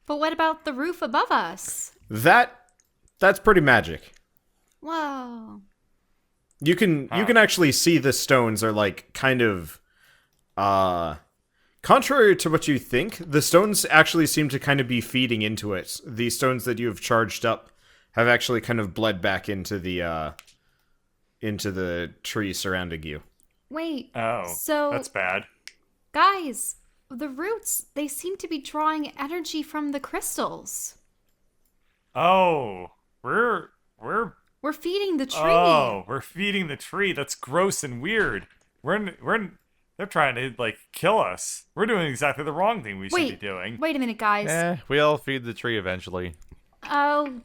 But what about the roof above us? That's pretty magic. Whoa. You can actually see the stones are like kind of contrary to what you think, the stones actually seem to kind of be feeding into it. The stones that you have charged up have actually kind of bled back into the tree surrounding you. Wait. Oh, So, that's bad. guys, the roots, they seem to be drawing energy from the crystals. Oh, we're We're feeding the tree. oh, we're feeding the tree. That's gross and weird. They're trying to, like, kill us. We're doing exactly the wrong thing we should be doing. Wait a minute, guys. We all feed the tree eventually. Oh,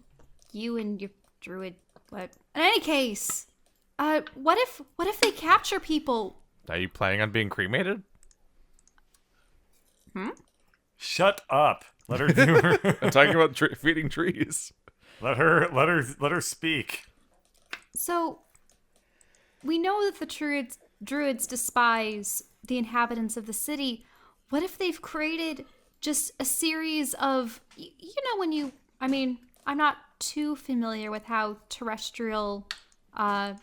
you and your druid. What? In any case, what if they capture people? Are you planning on being cremated? Shut up. Let her do her. I'm talking about feeding trees. Let her speak. So, we know that the druids despise the inhabitants of the city. What if they've created just a series of, I'm not too familiar with how terrestrial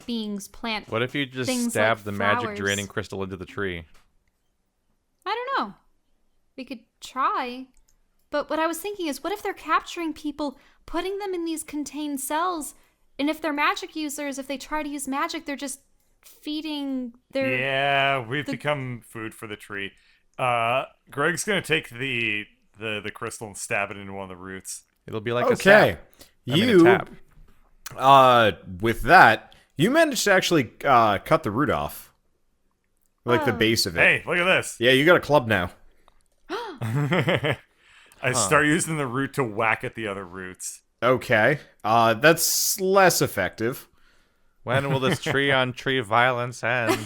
beings plant. What if you just things stab like the magic flowers? draining crystal into the tree? I don't know. We could try. But what I was thinking is, what if they're capturing people, putting them in these contained cells, and if they're magic users, if they try to use magic, they're just feeding their... Yeah, we've become food for the tree. Greg's gonna take the crystal and stab it into one of the roots. It'll be like Okay. a tap. With that, you managed to actually cut the root off. Like the base of it. Hey, look at this. Yeah, you got a club now. I start using the root to whack at the other roots. Okay. That's less effective. When will this tree-on-tree violence end?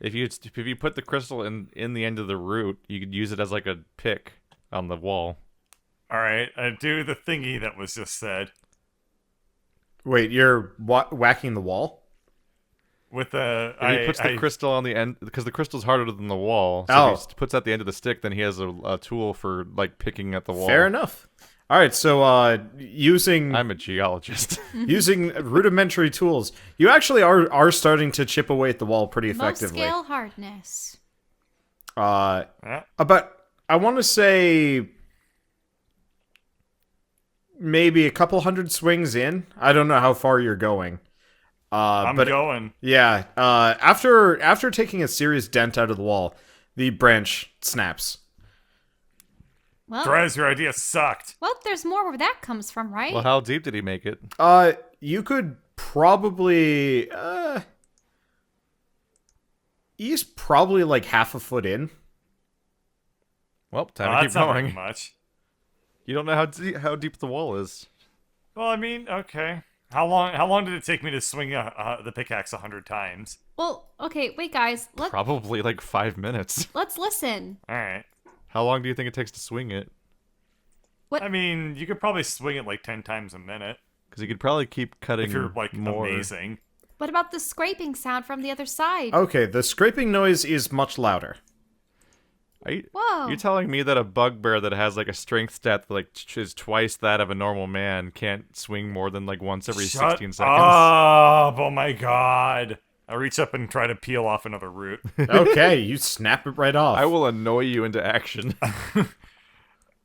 If you put the crystal in the end of the root, you could use it as like a pick on the wall. All right, I do the thingy that was just said. Wait, you're whacking the wall? With the If he puts the crystal on the end, because the crystal's harder than the wall. So if he puts at the end of the stick, then he has a tool for like picking at the wall. Fair enough. All right, so using I'm a geologist. using rudimentary tools, you actually are starting to chip away at the wall pretty Most effectively. scale hardness. About I want to say maybe a couple hundred swings in. I don't know how far you're going. I'm going. Yeah. After taking a serious dent out of the wall, the branch snaps. Well, Drez, your idea sucked. well, there's more where that comes from, right? Well, how deep did he make it? You could probably he's probably like half a foot in. Well, time to keep That's not very going. much. You don't know how deep the wall is. Well, I mean, okay. How long did it take me to swing the pickaxe 100 times? Well, okay, wait, guys. Probably like 5 minutes. Let's listen. All right. How long do you think it takes to swing it? I mean, you could probably swing it like 10 times a minute Because you could probably keep cutting if you're like more. amazing. What about the scraping sound from the other side? Okay, the scraping noise is much louder. Whoa. You're telling me that a bugbear that has like a strength stat that like is twice that of a normal man can't swing more than like once every 16 seconds? Oh my god. I reach up and try to peel off another root. Okay, you snap it right off. I will annoy you into action.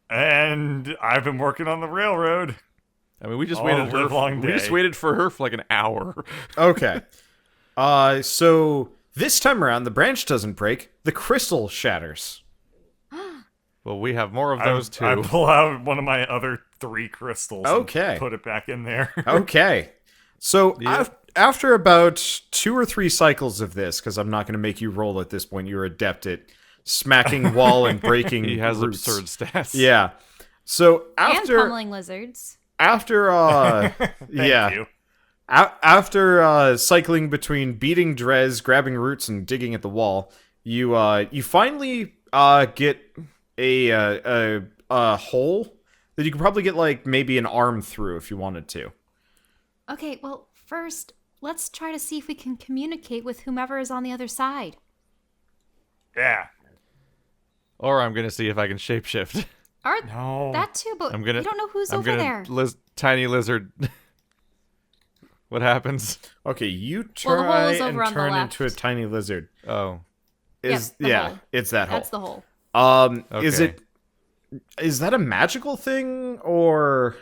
And I've been working on the railroad. I mean, we just All waited. livelong We just day. waited for her for like an hour. Okay. So this time around, the branch doesn't break. The crystal shatters. Well, we have more of those too. I pull out one of my other 3 crystals. Okay. And put it back in there. Okay. So Yeah. after about 2 or 3 cycles of this, because I'm not going to make you roll at this point, you're adept at smacking wall and breaking He has roots. absurd stats. Yeah. So and after pummeling lizards. after Thank yeah. you. After cycling between beating Drez, grabbing roots, and digging at the wall, you finally get a hole that you could probably get like maybe an arm through if you wanted to. Okay, well, first, let's try to see if we can communicate with whomever is on the other side. Yeah. Or I'm gonna see if I can shapeshift. Or No. that too, but I'm gonna. you don't know who's I'm over gonna there. tiny lizard. What happens? Okay, you Well, the hole try is and over on the turn left. into a tiny lizard. Oh, Is the yeah, hole. it's that hole. That's the hole. okay. Is that a magical thing or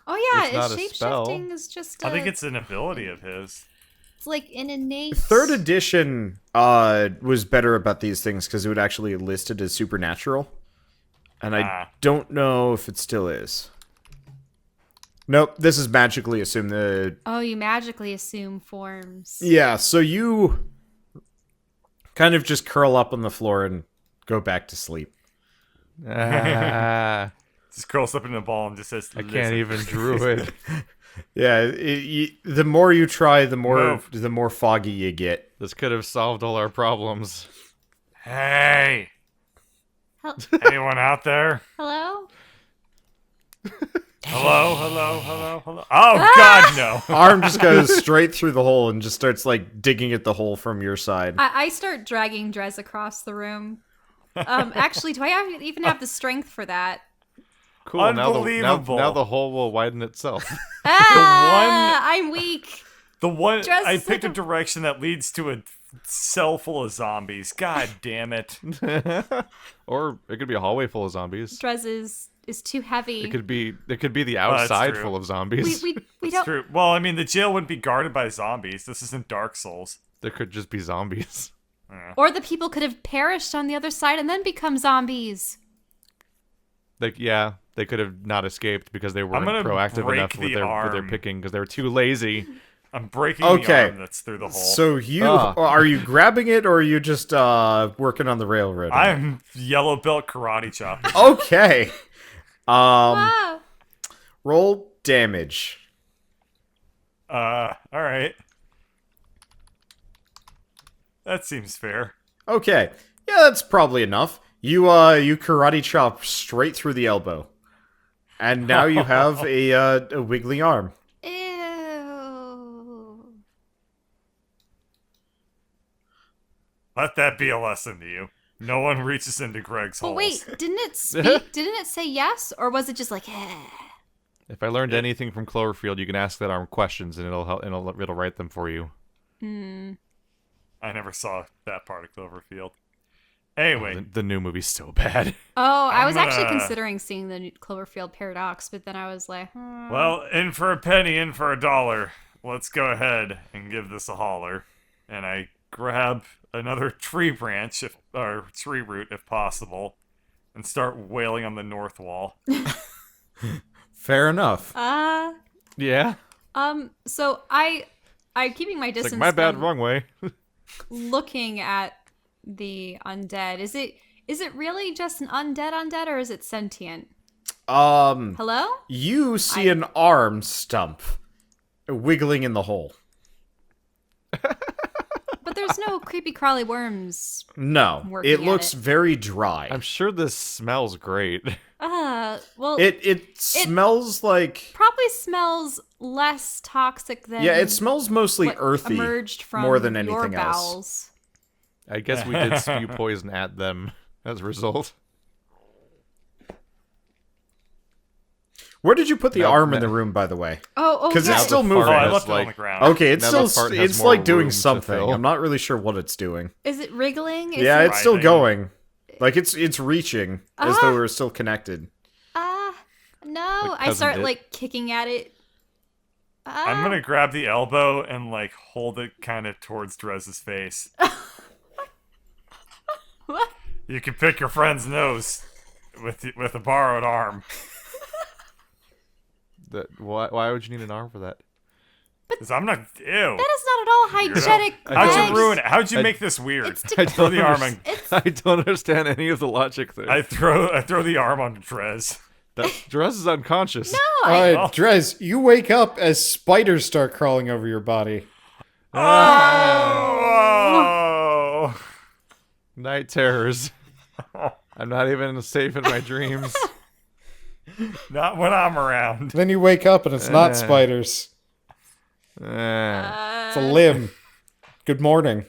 Oh yeah, It's not a shape spell. shifting is just I think it's an ability of his. it's like an innate 3rd edition was better about these things because it would actually list it as supernatural. And I don't know if it still is. Nope, this is magically assumed. Oh, you magically assume forms. Yeah, so you kind of just curl up on the floor and go back to sleep. Ah, Just curls up in a ball and just says, I can't even druid. Yeah, the more you try, the Move. more foggy you get. This could have solved all our problems. Hey, Hel- anyone out there? Hello? Hello, hello, hello, hello. Oh, God, no. Arm just goes straight through the hole and just starts like digging at the hole from your side. I start dragging Drez across the room. Actually, do I even have the strength for that? Cool. Unbelievable. Now the hole will widen itself. I'm weak. The one, Dress I is picked a like direction that leads to a cell full of zombies. God damn it. Or it could be a hallway full of zombies. Drez is too heavy. It could be the that's outside true. full of zombies. we It's don't. true. Well, I mean, the jail wouldn't be guarded by zombies. This isn't Dark Souls. There could just be zombies. Or the people could have perished on the other side and then become zombies. Like, yeah, they could have not escaped because they weren't gonna proactive break enough with the their arm. picking because they were too lazy. I'm breaking Okay. the arm that's through the hole. So you Ah. are you grabbing it or are you just working on the railroad? I'm yellow belt karate chopping. Okay. Ah. Roll damage. All right. That seems fair. Okay. Yeah, that's probably enough. You karate chop straight through the elbow. And now you have a wiggly arm. Ew. Let that be a lesson to you. No one reaches into Greg's But holes. wait, didn't it speak? Didn't it say yes, or was it just like? If I learned anything from Cloverfield, you can ask that arm questions and it'll help. It'll write them for you. I never saw that part of Cloverfield. Anyway, The new movie's so bad. Oh, I I'm was actually gonna- considering seeing the Cloverfield Paradox, but then I was like, well, in for a penny, in for a dollar. Let's go ahead and give this a holler. And I grab another tree branch, or tree root if possible, and start wailing on the north wall. Fair enough. Yeah. So I'm keeping my It's distance. like, my bad, from wrong way. Looking at the undead, is it really just an undead, or is it sentient? Hello? You see an arm stump wiggling in the hole. But there's no creepy crawly worms. No, Working it at looks it. very dry. I'm sure this smells great. Well, It smells like probably smells less toxic than it smells mostly what earthy emerged from more than your anything else. bowels. I guess we did spew poison at them as a result. Where did you put the No, arm in no. the room, by the way? Oh, 'Cause yeah. it's still the moving. Oh, fart I has, left it on like- the ground. Okay, it's Now the still fart has it's more like doing room to something. fill. I'm not really sure what it's doing. Is it wriggling? Is Yeah, it, it's still Writhing. going. Like it's reaching as though we're still connected. no. Like I cousin start Dit. like kicking at it. I'm gonna grab the elbow and like hold it kind of towards Drez's face. What? You can pick your friend's nose with a borrowed arm. Why would you need an arm for that? Because I'm not. Ew. That is not at all hygienic. How'd Greg. you ruin it? How'd you I- make this weird? It's to- I Throw don't the arm on. I don't understand any of the logic there. I throw the arm on Drez. Dress is unconscious. No, Alright, Drez, you wake up as spiders start crawling over your body. Oh! Night terrors. I'm not even safe in my dreams. Not when I'm around. Then you wake up and it's not spiders. It's a limb. Good morning.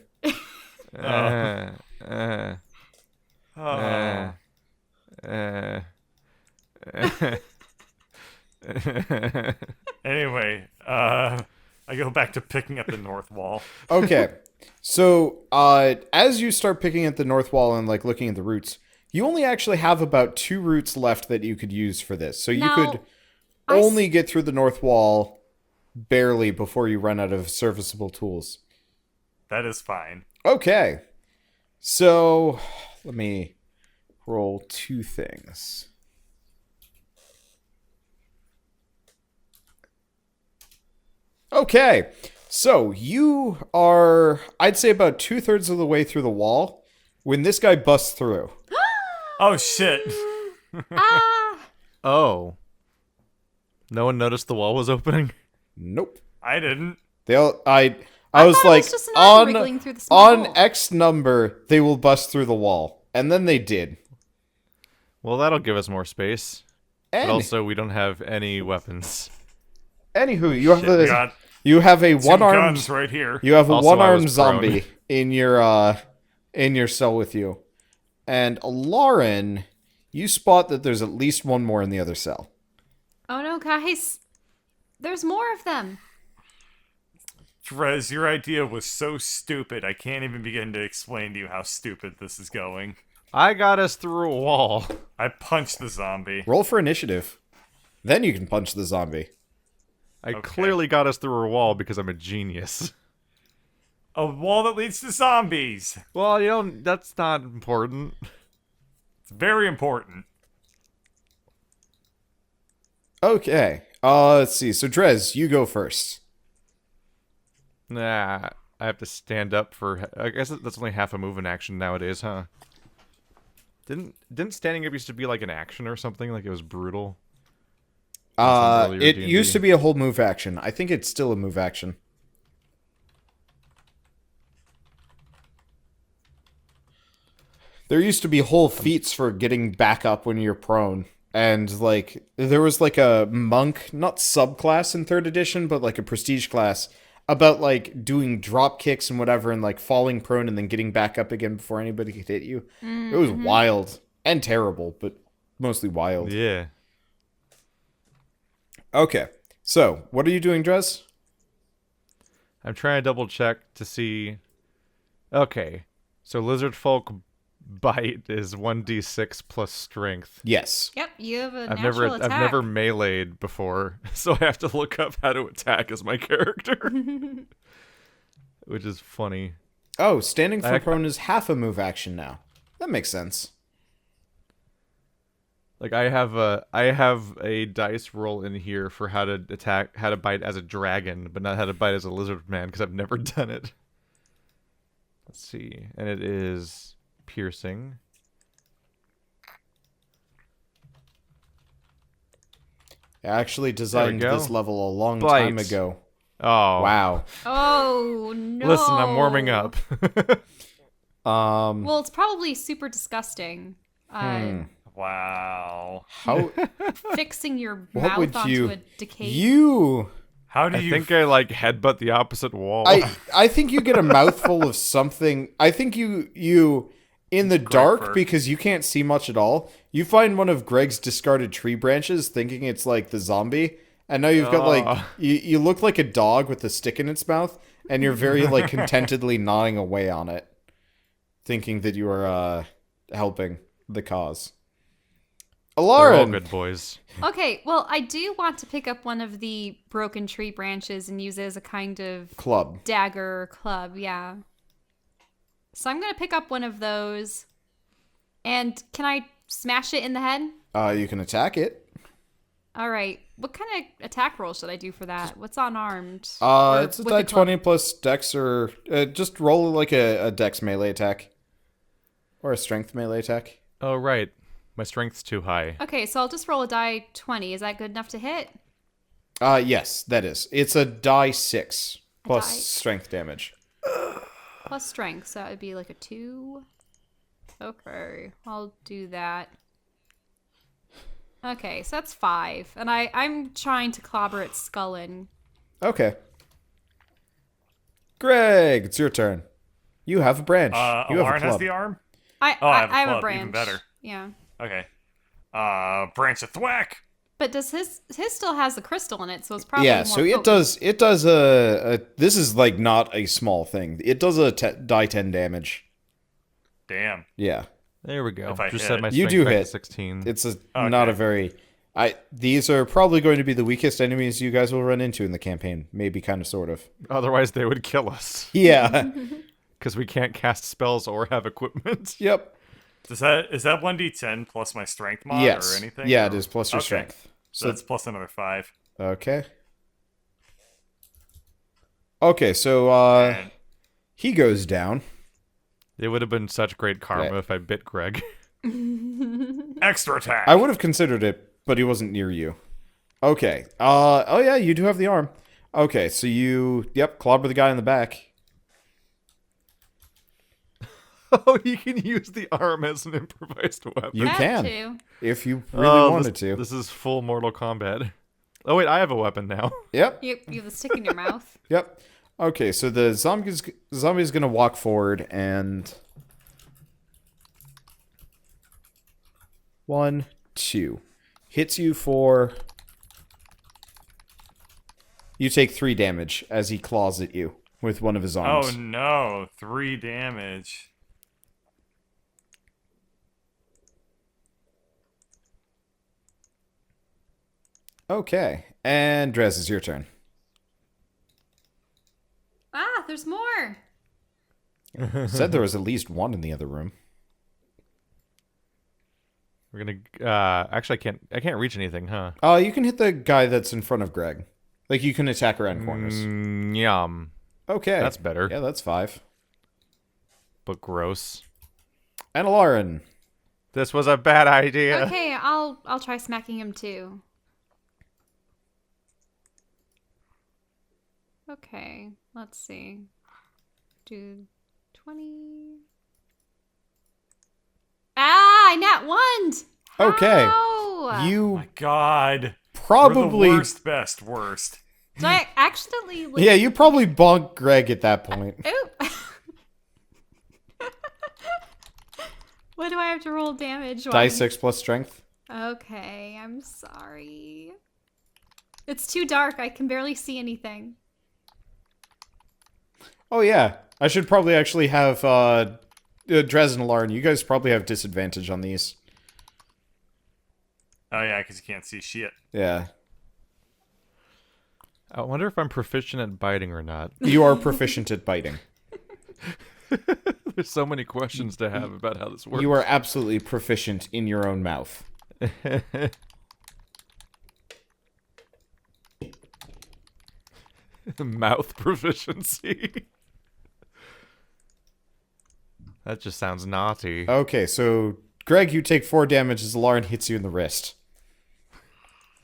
Anyway, I go back to picking at the north wall. Okay. So, as you start picking at the north wall and like looking at the roots, you only actually have about 2 roots left that you could use for this. So you Now, could only get through the north wall barely before you run out of serviceable tools. That is fine. Okay. So, let me roll 2 things. Okay. So you are, I'd say, about 2/3 of the way through the wall when this guy busts through. Oh shit! Ah! Oh. No one noticed the wall was opening? Nope. I didn't. I was thought it like, was just an arm on wriggling through the small on hole. X number, they will bust through the wall, and then they did. Well, that'll give us more space. But And also, we don't have any weapons. anywho, you have Shit, We a got you have a 2 one-armed guns right here. you have a Also, I was one-armed prone. zombie in your cell with you, and Lauren, you spot that there's at least one more in the other cell. Oh no, guys. There's more of them. Trez, your idea was so stupid. I can't even begin to explain to you how stupid this is going. I got us through a wall. I punched the zombie. Roll for initiative. Then you can punch the zombie. I Okay. clearly got us through a wall because I'm a genius. A wall that leads to zombies. Well, that's not important. It's very important. Okay. Let's see. So Drez, you go first. Nah, I have to stand up for... I guess that's only half a move in action nowadays, huh? Didn't standing up used to be like an action or something? Like it was brutal? Earlier It D&D. used to be a whole move action. I think it's still a move action. There used to be whole feats for getting back up when you're prone. And, like, there was, like, a monk, not subclass in 3rd edition, but, like, a prestige class, about, like, doing drop kicks and whatever, and, like, falling prone and then getting back up again before anybody could hit you. It was wild. And terrible, but mostly wild. Yeah. Okay. So, what are you doing, Drez? I'm trying to double check to see... Okay. So lizard folk bite is 1d6 plus strength. Yes. Yep, you have a I've never natural attack. I've never meleeed before, so I have to look up how to attack as my character. Which is funny. Oh, standing for I- prone is half a move action now. That makes sense. Like I have a dice roll in here for how to bite as a dragon, but not how to bite as a lizard man because I've never done it. Let's see, and it is piercing. I actually designed go. this level a long Bite. time ago. Oh Wow. Oh no! Listen, I'm warming up. Um, Well, it's probably super disgusting. Wow. how Fixing your What mouth would onto you- a decayed. you? How do I you... think I like headbutt the opposite wall. I think you get a mouthful of something. I think you in the dark first. because you can't see much at all. You find one of Greg's discarded tree branches, thinking it's like the zombie, and now you've got like Oh. you look like a dog with a stick in its mouth, and you're very like contentedly gnawing away on it, thinking that you are helping the cause. They're all Lauren, good boys. Okay, well, I do want to pick up one of the broken tree branches and use it as a kind of club. dagger or club, yeah. So I'm gonna pick up one of those. And can I smash it in the head? You can attack it. Alright. What kind of attack roll should I do for that? What's unarmed? Or It's a with die the club? 20 plus dex, or just roll like a dex melee attack. Or a strength melee attack. Oh right, my strength's too high. Okay, so I'll just roll a die 20. Is that good enough to hit? Yes, that is. It's a die 6 plus die- strength damage. Plus strength, so that would be like a 2. Okay, I'll do that. Okay, so that's 5. And I'm trying to clobber its skull in. Okay. Greg, it's your turn. You have a branch. You have a Lauren has club. the arm? I Oh, I have a have a club, branch. even better. Yeah. Okay. Branch of thwack. But does his still has the crystal in it, so it's probably Yeah, more so it potent. does a this is like not a small thing. It does a die 10 damage. Damn. Yeah. There we go. If I Just hit. set my You strength do back to hit. 16. It's not a very these are probably going to be the weakest enemies you guys will run into in the campaign. Maybe kind of sort of. Otherwise, they would kill us Yeah. because we can't cast spells or have equipment. Yep. Is that 1d10 plus my strength mod Yes. or anything? Yeah, or- it is plus your Okay. strength. So that's plus another 5. Okay. Okay, so And he goes down. It would have been such great karma Yeah. if I bit Greg. extra attack. I would have considered it, but he wasn't near you. Okay. Oh yeah, you do have the arm. Okay, so you clobber the guy in the back. Oh, you can use the arm as an improvised weapon. You Had can to. if you really Oh, wanted to. This is full Mortal Kombat. Oh wait, I have a weapon now. Yep. You have the stick in your mouth. Yep. Okay, so the zombie's gonna walk forward and 1, 2 hits you for. You take 3 damage as he claws at you with one of his arms. Oh no, 3 damage. Okay, and Drez, it's your turn. Ah, there's more. Said there was at least one in the other room. We're gonna. Actually, I can't reach anything, huh? You can hit the guy that's in front of Greg. Like, you can attack around corners. Yum. Okay. That's better. Yeah, that's 5. But gross. And Lauren. This was a bad idea. Okay, I'll try smacking him too. Okay, let's see. Do 20. Ah, I nat one. Okay. How? You My God. probably... We're the worst, best, worst. Did I accidentally? Like, Yeah, you probably bonked Greg at that point. Oop. What do I have to roll damage? Die 6 plus strength. Okay, I'm sorry. It's too dark. I can barely see anything. Oh, yeah. I should probably actually have Drez and Lauren. You guys probably have disadvantage on these. Oh yeah, because you can't see shit. Yeah. I wonder if I'm proficient at biting or not. You are proficient at biting. There's so many questions to have about how this works. You are absolutely proficient in your own mouth. Mouth proficiency. That just sounds naughty. Okay, so Greg, you take 4 damage as Lauren hits you in the wrist.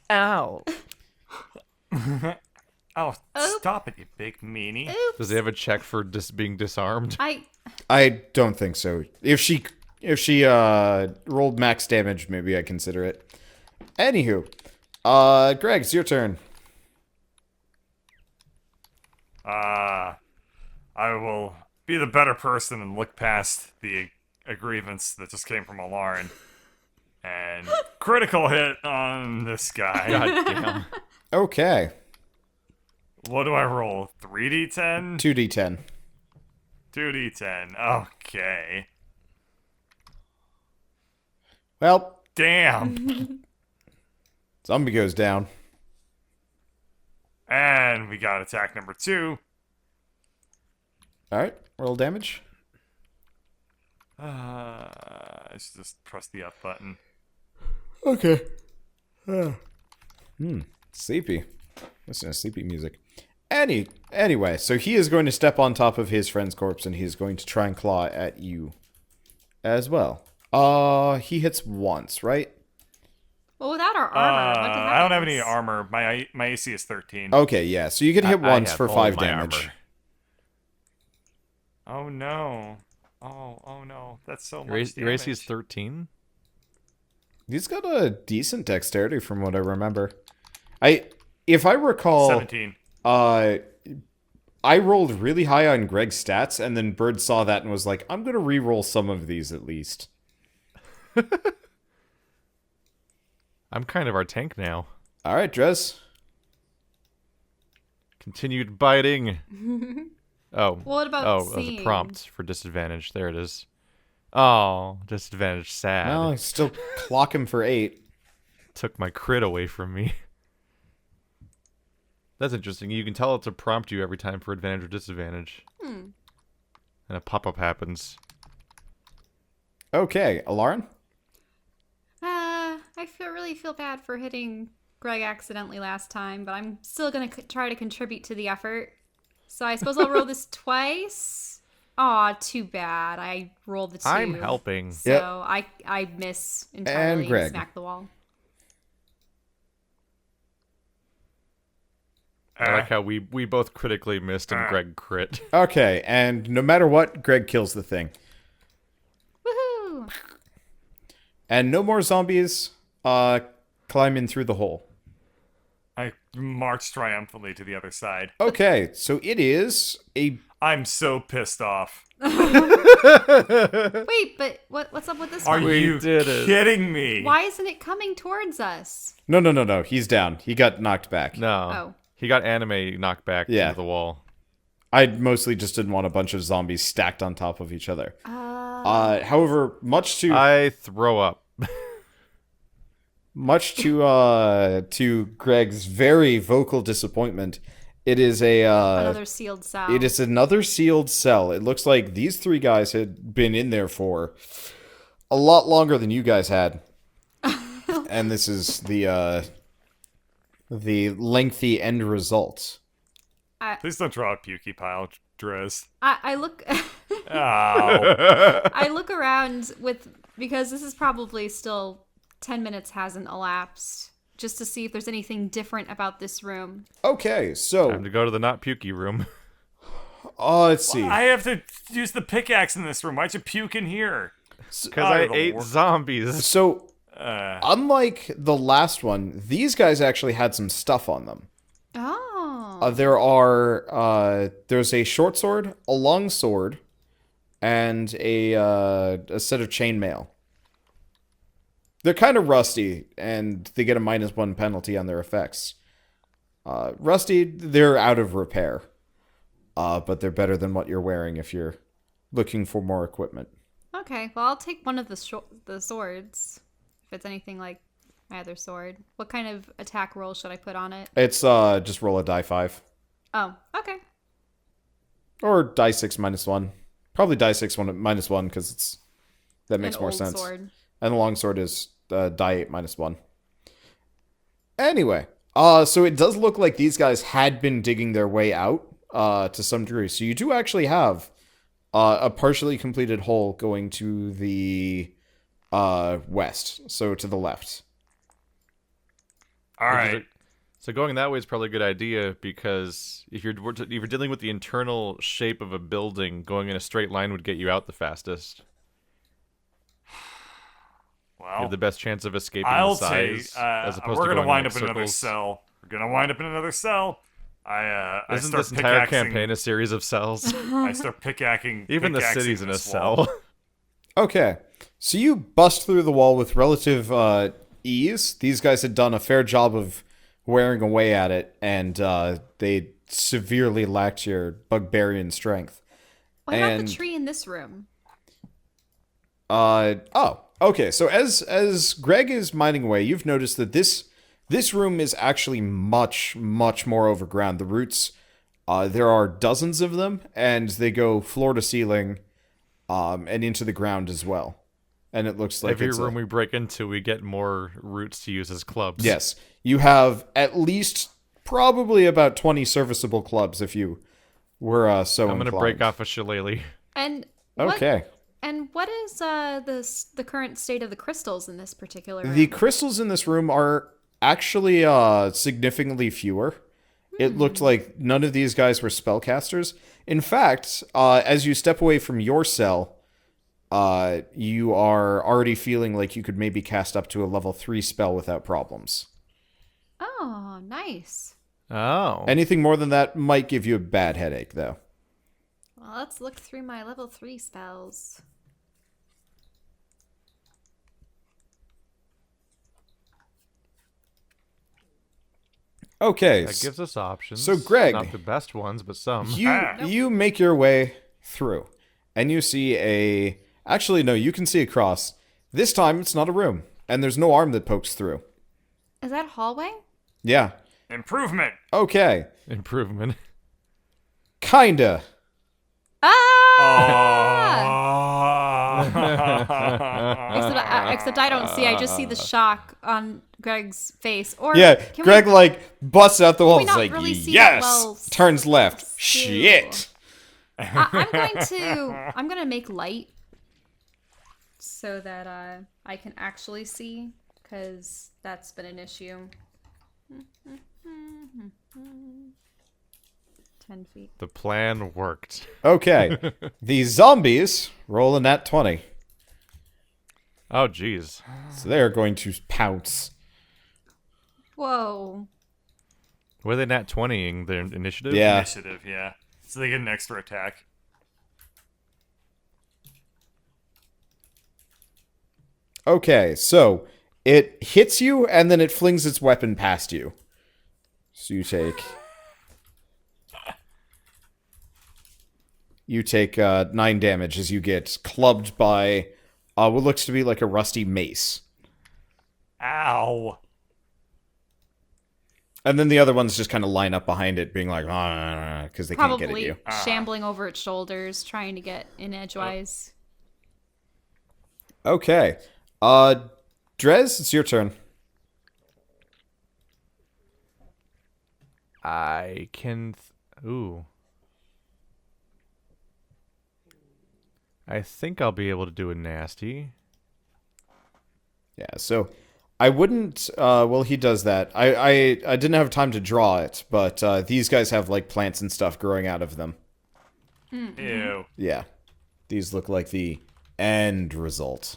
Ow. Oh, stop it, you big meanie. Oops. Does he have a check for being disarmed? I don't think so. If she rolled max damage, maybe I consider it. Anywho, Greg, it's your turn. I will be the better person and look past the grievance that just came from Alarin. And critical hit on this guy. God damn. Okay, What do I roll? 3d10? 2d10. 2d10. Okay. Well, Damn. zombie goes down. And we got attack number 2. All right, roll damage. I should just press the up button. Okay. Sleepy. Listen to sleepy music. Anyway, so he is going to step on top of his friend's corpse and he is going to try and claw at you as well. He hits once, right? Well, without our armor, what I don't have any happens? armor. My AC is 13. Okay, yeah. So you can hit I once have for all 5 my damage. armor. Oh no. Oh no. That's so Your much your AC damage. is 13? He's got a decent dexterity from what I remember. If I recall, 17. I rolled really high on Greg's stats, and then Bird saw that and was like, I'm going to re-roll some of these at least. I'm kind of our tank now. All right, Drez. Continued biting. Oh. What about Oh, seeing? the prompt for disadvantage. There it is. Oh, disadvantage sad. Well, I still clock him for 8. Took my crit away from me. That's interesting. You can tell it to prompt you every time for advantage or disadvantage. And a pop-up happens. Okay, Alarin? I really feel bad for hitting Greg accidentally last time, but I'm still gonna try to contribute to the effort. So I suppose I'll roll this twice. Aw, too bad. I rolled the 2. I'm helping. So Yep. I miss entirely and Greg. smack the wall. I like how we both critically missed and Greg crit. Okay, and no matter what, Greg kills the thing. Woohoo! And no more zombies climb in through the hole. I march triumphantly to the other side. Okay, so it is a... I'm so pissed off. Wait, but what's up with this Are one? We you did it. kidding me? Why isn't it coming towards us? No. He's down. He got knocked back. No. Oh. He got anime knocked back Yeah. into the wall. I mostly just didn't want a bunch of zombies stacked on top of each other. However, much to I throw up. Greg's very vocal disappointment, it is Another sealed cell. it is another sealed cell. It looks like these 3 guys had been in there for a lot longer than you guys had. And this is the lengthy end result. Please don't draw a pukey pile, Driz. I look Oh. I look around because this is probably still 10 minutes hasn't elapsed, just to see if there's anything different about this room. Okay, so Time to go to the not pukey room. let's see. I have to use the pickaxe in this room. Why'd you puke in here? Because Oh, I the ate wor- zombies. So unlike the last one, these guys actually had some stuff on them. Oh. There's a short sword, a long sword, and a set of chainmail. They're kind of rusty, and they get a -1 penalty on their effects. Rusty, they're out of repair, but they're better than what you're wearing if you're looking for more equipment. Okay, well, I'll take one of the swords. If it's anything like my other sword. What kind of attack roll should I put on it? It's just roll a die 5. Oh, okay. Or die 6 -1. Probably die 6 -1 because that makes An more old sense. sword. And the longsword is die 8 -1. Anyway, so it does look like these guys had been digging their way out to some degree. So you do actually have a partially completed hole going to the west, so to the left. All right. So going that way is probably a good idea because if you're dealing with the internal shape of a building, going in a straight line would get you out the fastest. You Well, have the best chance of escaping I'll the say size, as opposed we're to gonna going wind in up in another circles. cell. We're gonna wind up in another cell. I Isn't start this entire pickaxing- campaign a series of cells? I start pickaxing. Even the pickaxing city's in a this wall. cell. Okay, so you bust through the wall with relative ease. These guys had done a fair job of wearing away at it, and they severely lacked your bugbearian strength. What about And- the tree in this room? Okay. So as Greg is mining away, you've noticed that this room is actually much more overground. The roots, there are dozens of them, and they go floor to ceiling, and into the ground as well. And it looks like Every it's room we break into, we get more roots to use as clubs. yes, you have at least probably about 20 serviceable clubs if you were so I'm gonna inclined. break off a shillelagh. And what, Okay. And what is the current state of the crystals in this particular room? The crystals in this room are actually significantly fewer. It looked like none of these guys were spellcasters. In fact, as you step away from your cell, you are already feeling like you could maybe cast up to a level 3 spell without problems. Oh, nice. Oh. Anything more than that might give you a bad headache, though. Well, let's look through my level 3 spells. Okay, That gives us options. So, Greg, Not the best ones, but some. you make your way through, and you see a... Actually, no, you can see a cross. This time, it's not a room, and there's no arm that pokes through. Is that a hallway? Yeah. Improvement. Okay. Improvement. Kinda. Except I don't see. I just see the shock on Greg's face. Or Yeah, can Greg, we... busts out the wall. we It's not like, really see yes! that well Turns left. still? Shit! I'm gonna make light so that I can actually see, because that's been an issue. 10 feet. The plan worked. Okay. The zombies roll a nat 20. Oh, jeez. So they're going to pounce. Whoa. Were they nat 20ing their initiative? Yeah. Initiative, yeah. So they get an extra attack. Okay, so it hits you and then it flings its weapon past you. So you take 9 damage as you get clubbed by what looks to be like a rusty mace. Ow. And then the other ones just kind of line up behind it, being like, because they can't get at Probably you. shambling over its shoulders, trying to get in edgewise. Okay. Drez, it's your turn. I can... Ooh. I think I'll be able to do a nasty. Yeah, so I wouldn't. Well, he does that. I didn't have time to draw it, but these guys have like plants and stuff growing out of them. Ew. Yeah, these look like the end result.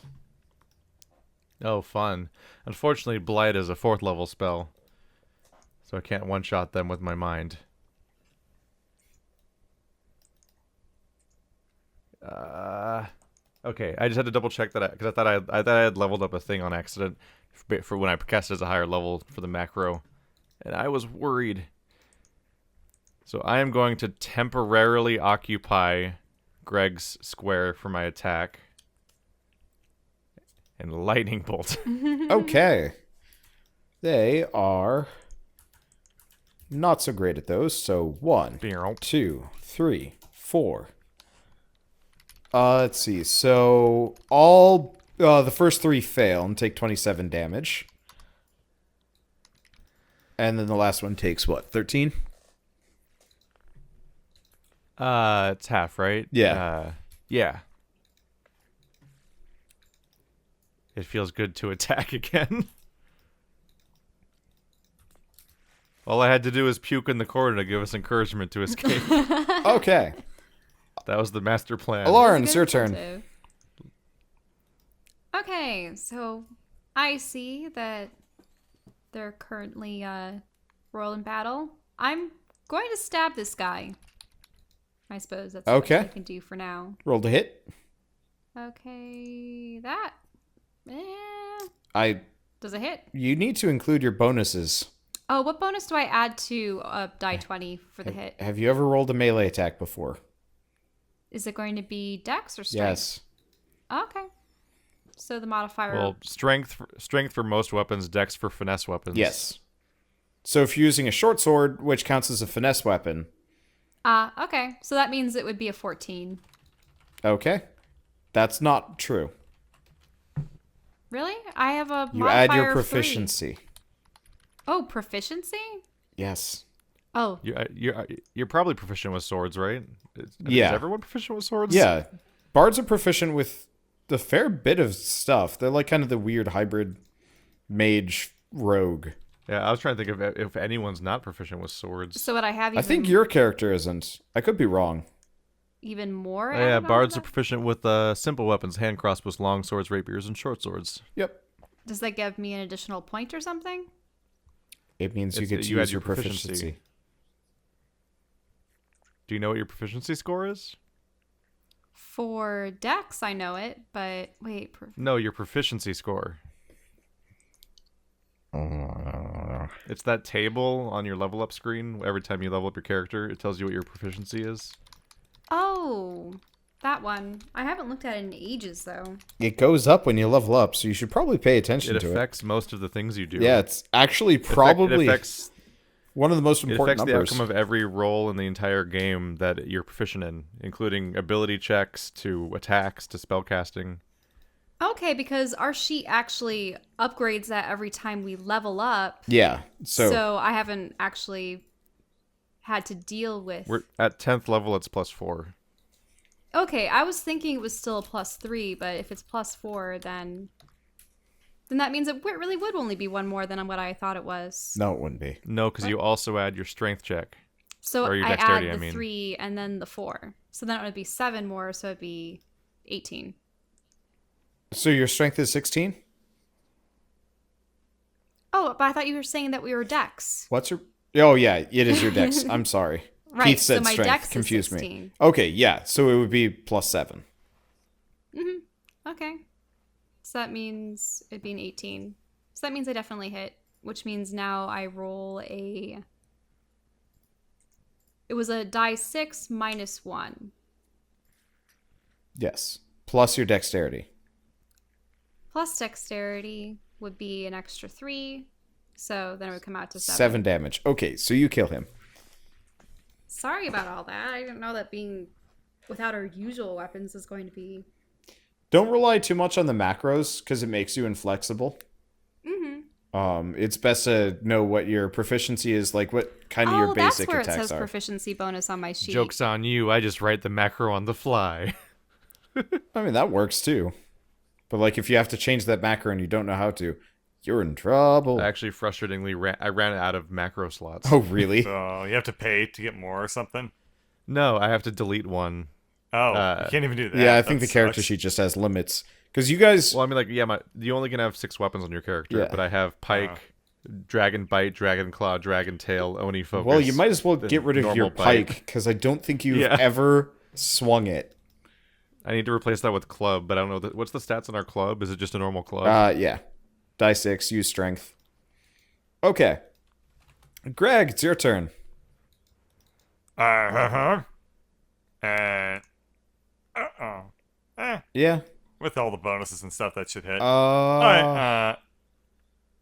Oh, fun. Unfortunately, Blight is a 4th level spell, so I can't one-shot them with my mind. Okay, I just had to double check that because I thought I had leveled up a thing on accident for when I cast it as a higher level for the macro, and I was worried. So I am going to temporarily occupy Greg's square for my attack, and lightning bolt. Okay, they are not so great at those. So 1, 2, 3, 4. Let's see. So all the first 3 fail and take 27 damage. And then the last one takes what? 13? It's half, right? Yeah. Yeah. It feels good to attack again. All I had to do was puke in the corner to give us encouragement to escape. Okay. That was the master plan. Lauren, it's your turn. Incentive. Okay, so I see that they're currently royal battle. I'm going to stab this guy. I suppose that's Okay. what I can do for now. Roll to hit. Okay, that. Does it hit? You need to include your bonuses. Oh, what bonus do I add to die 20 for the hit? Have you ever rolled a melee attack before? Is it going to be dex or strength? Yes. Okay. So the modifier. Well, strength for most weapons, dex for finesse weapons. Yes. So if you're using a short sword, which counts as a finesse weapon. Okay. So that means it would be a 14. Okay. That's not true. Really? I have a You modifier add your of 3. proficiency. Oh, proficiency? Yes. Oh, You're probably proficient with swords, right? Yeah. Is everyone proficient with swords? Yeah. Bards are proficient with a fair bit of stuff. They're like kind of the weird hybrid mage rogue. Yeah, I was trying to think of if anyone's not proficient with swords. so would I have even, I think your character isn't. I could be wrong. even more? Oh, yeah, added on bards to are that? proficient with simple weapons, hand crossbows, long swords, rapiers, and short swords. Yep. Does that give me an additional point or something? It means you It's- get to you add use your your proficiency. Do you know what your proficiency score is? For dex, I know it, but wait. No, your proficiency score. It's that table on your level up screen. Every time you level up your character, it tells you what your proficiency is. Oh, that one. I haven't looked at it in ages, though. It goes up when you level up, so you should probably pay attention It to affects most of the things you do. it. Yeah, it's actually probably it affects one of the most It important affects numbers. the outcome of every roll in the entire game that you're proficient in, including ability checks to attacks to spellcasting. Okay, because our sheet actually upgrades that every time we level up. Yeah. So I haven't actually had to deal with. We're at 10th level. It's +4. Okay, I was thinking it was still a +3, but if it's +4, then that means it really would only be one more than what I thought it was. No, it wouldn't be. No, because you also add your strength check. So Or your I dexterity, add I the mean. 3 and then the 4. So then it would be 7 more, so it'd be 18. So your strength is 16? Oh, but I thought you were saying that we were dex. What's your... Oh, yeah, it is your dex. I'm sorry. Right, Keith so said my strength. dex is Confused 16. me. Okay, yeah, so it would be +7. Okay. So that means it'd be an 18. So that means I definitely hit, which means now I roll a... It was a die 6 minus 1. Yes. Plus your dexterity. Plus dexterity would be an extra 3. So then it would come out to 7. 7 damage. Okay, so you kill him. Sorry about all that. I didn't know that being without our usual weapons is going to be... Don't rely too much on the macros, because it makes you inflexible. It's best to know what your proficiency is, like what kind of your basic that's where attacks it says are. proficiency bonus on my sheet. Joke's on you. I just write the macro on the fly. I mean, that works too. But like, if you have to change that macro and you don't know how to, you're in trouble. I actually frustratingly I ran out of macro slots. Oh, really? So you have to pay to get more or something? No, I have to delete one. Oh, you can't even do that. Yeah, I think the That character sucks. sheet just has limits. Because you guys... Well, I mean, like, yeah, you only can have 6 weapons on your character, Yeah. but I have Pike, Dragon Bite, Dragon Claw, Dragon Tail, Oni Focus. Well, you might as well then get rid of your normal bite. pike, because I don't think you've Yeah. ever swung it. I need to replace that with club, but I don't know. What's the stats on our club? Is it just a normal club? Yeah. Die 6, use strength. Okay. Greg, it's your turn. And Yeah. with all the bonuses and stuff, that should hit. Uh, Alright,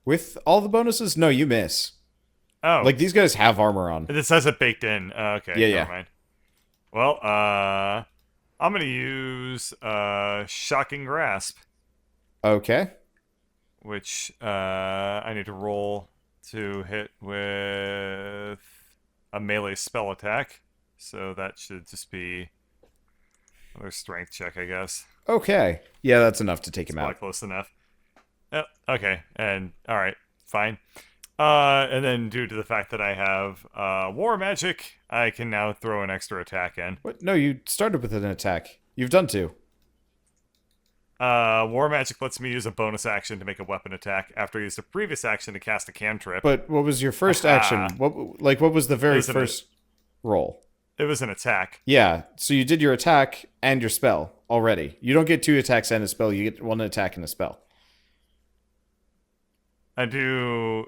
with all the bonuses? No, you miss. oh, Like, these guys have armor on. this has it baked in. Okay, Yeah, never mind. Well, I'm gonna use Shocking Grasp, Okay. which I need to roll to hit with a melee spell attack. So that should just be another strength check, I guess. Okay. Yeah, that's enough to take him Probably out. close enough. Yep. Okay. And all right, fine. And then due to the fact that I have war magic, I can now throw an extra attack in. What? No, you started with an attack. You've done 2. War magic lets me use a bonus action to make a weapon attack after I used a previous action to cast a cantrip. But what was your first action? What was the very Isn't it? first roll? It was an attack. Yeah, so you did your attack and your spell already. You don't get 2 attacks and a spell, you get 1 attack and a spell. I do.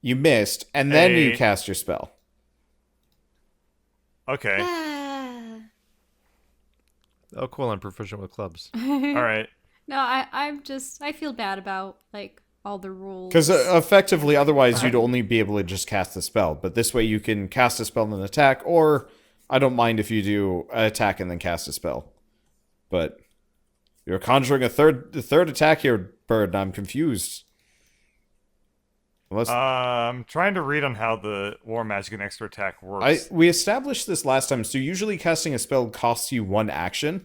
You missed, and then you A- cast your spell. Okay. Oh, cool. I'm proficient with clubs. All right. No, I feel bad about, like, all the rules. Because effectively, otherwise, you'd only be able to just cast the spell. But this way, you can cast a spell and then attack, or I don't mind if you do an attack and then cast a spell. But you're conjuring a third attack here, Bird, and I'm confused. Unless I'm trying to read on how the war magic and extra attack works. we established this last time, so usually casting a spell costs you 1 action.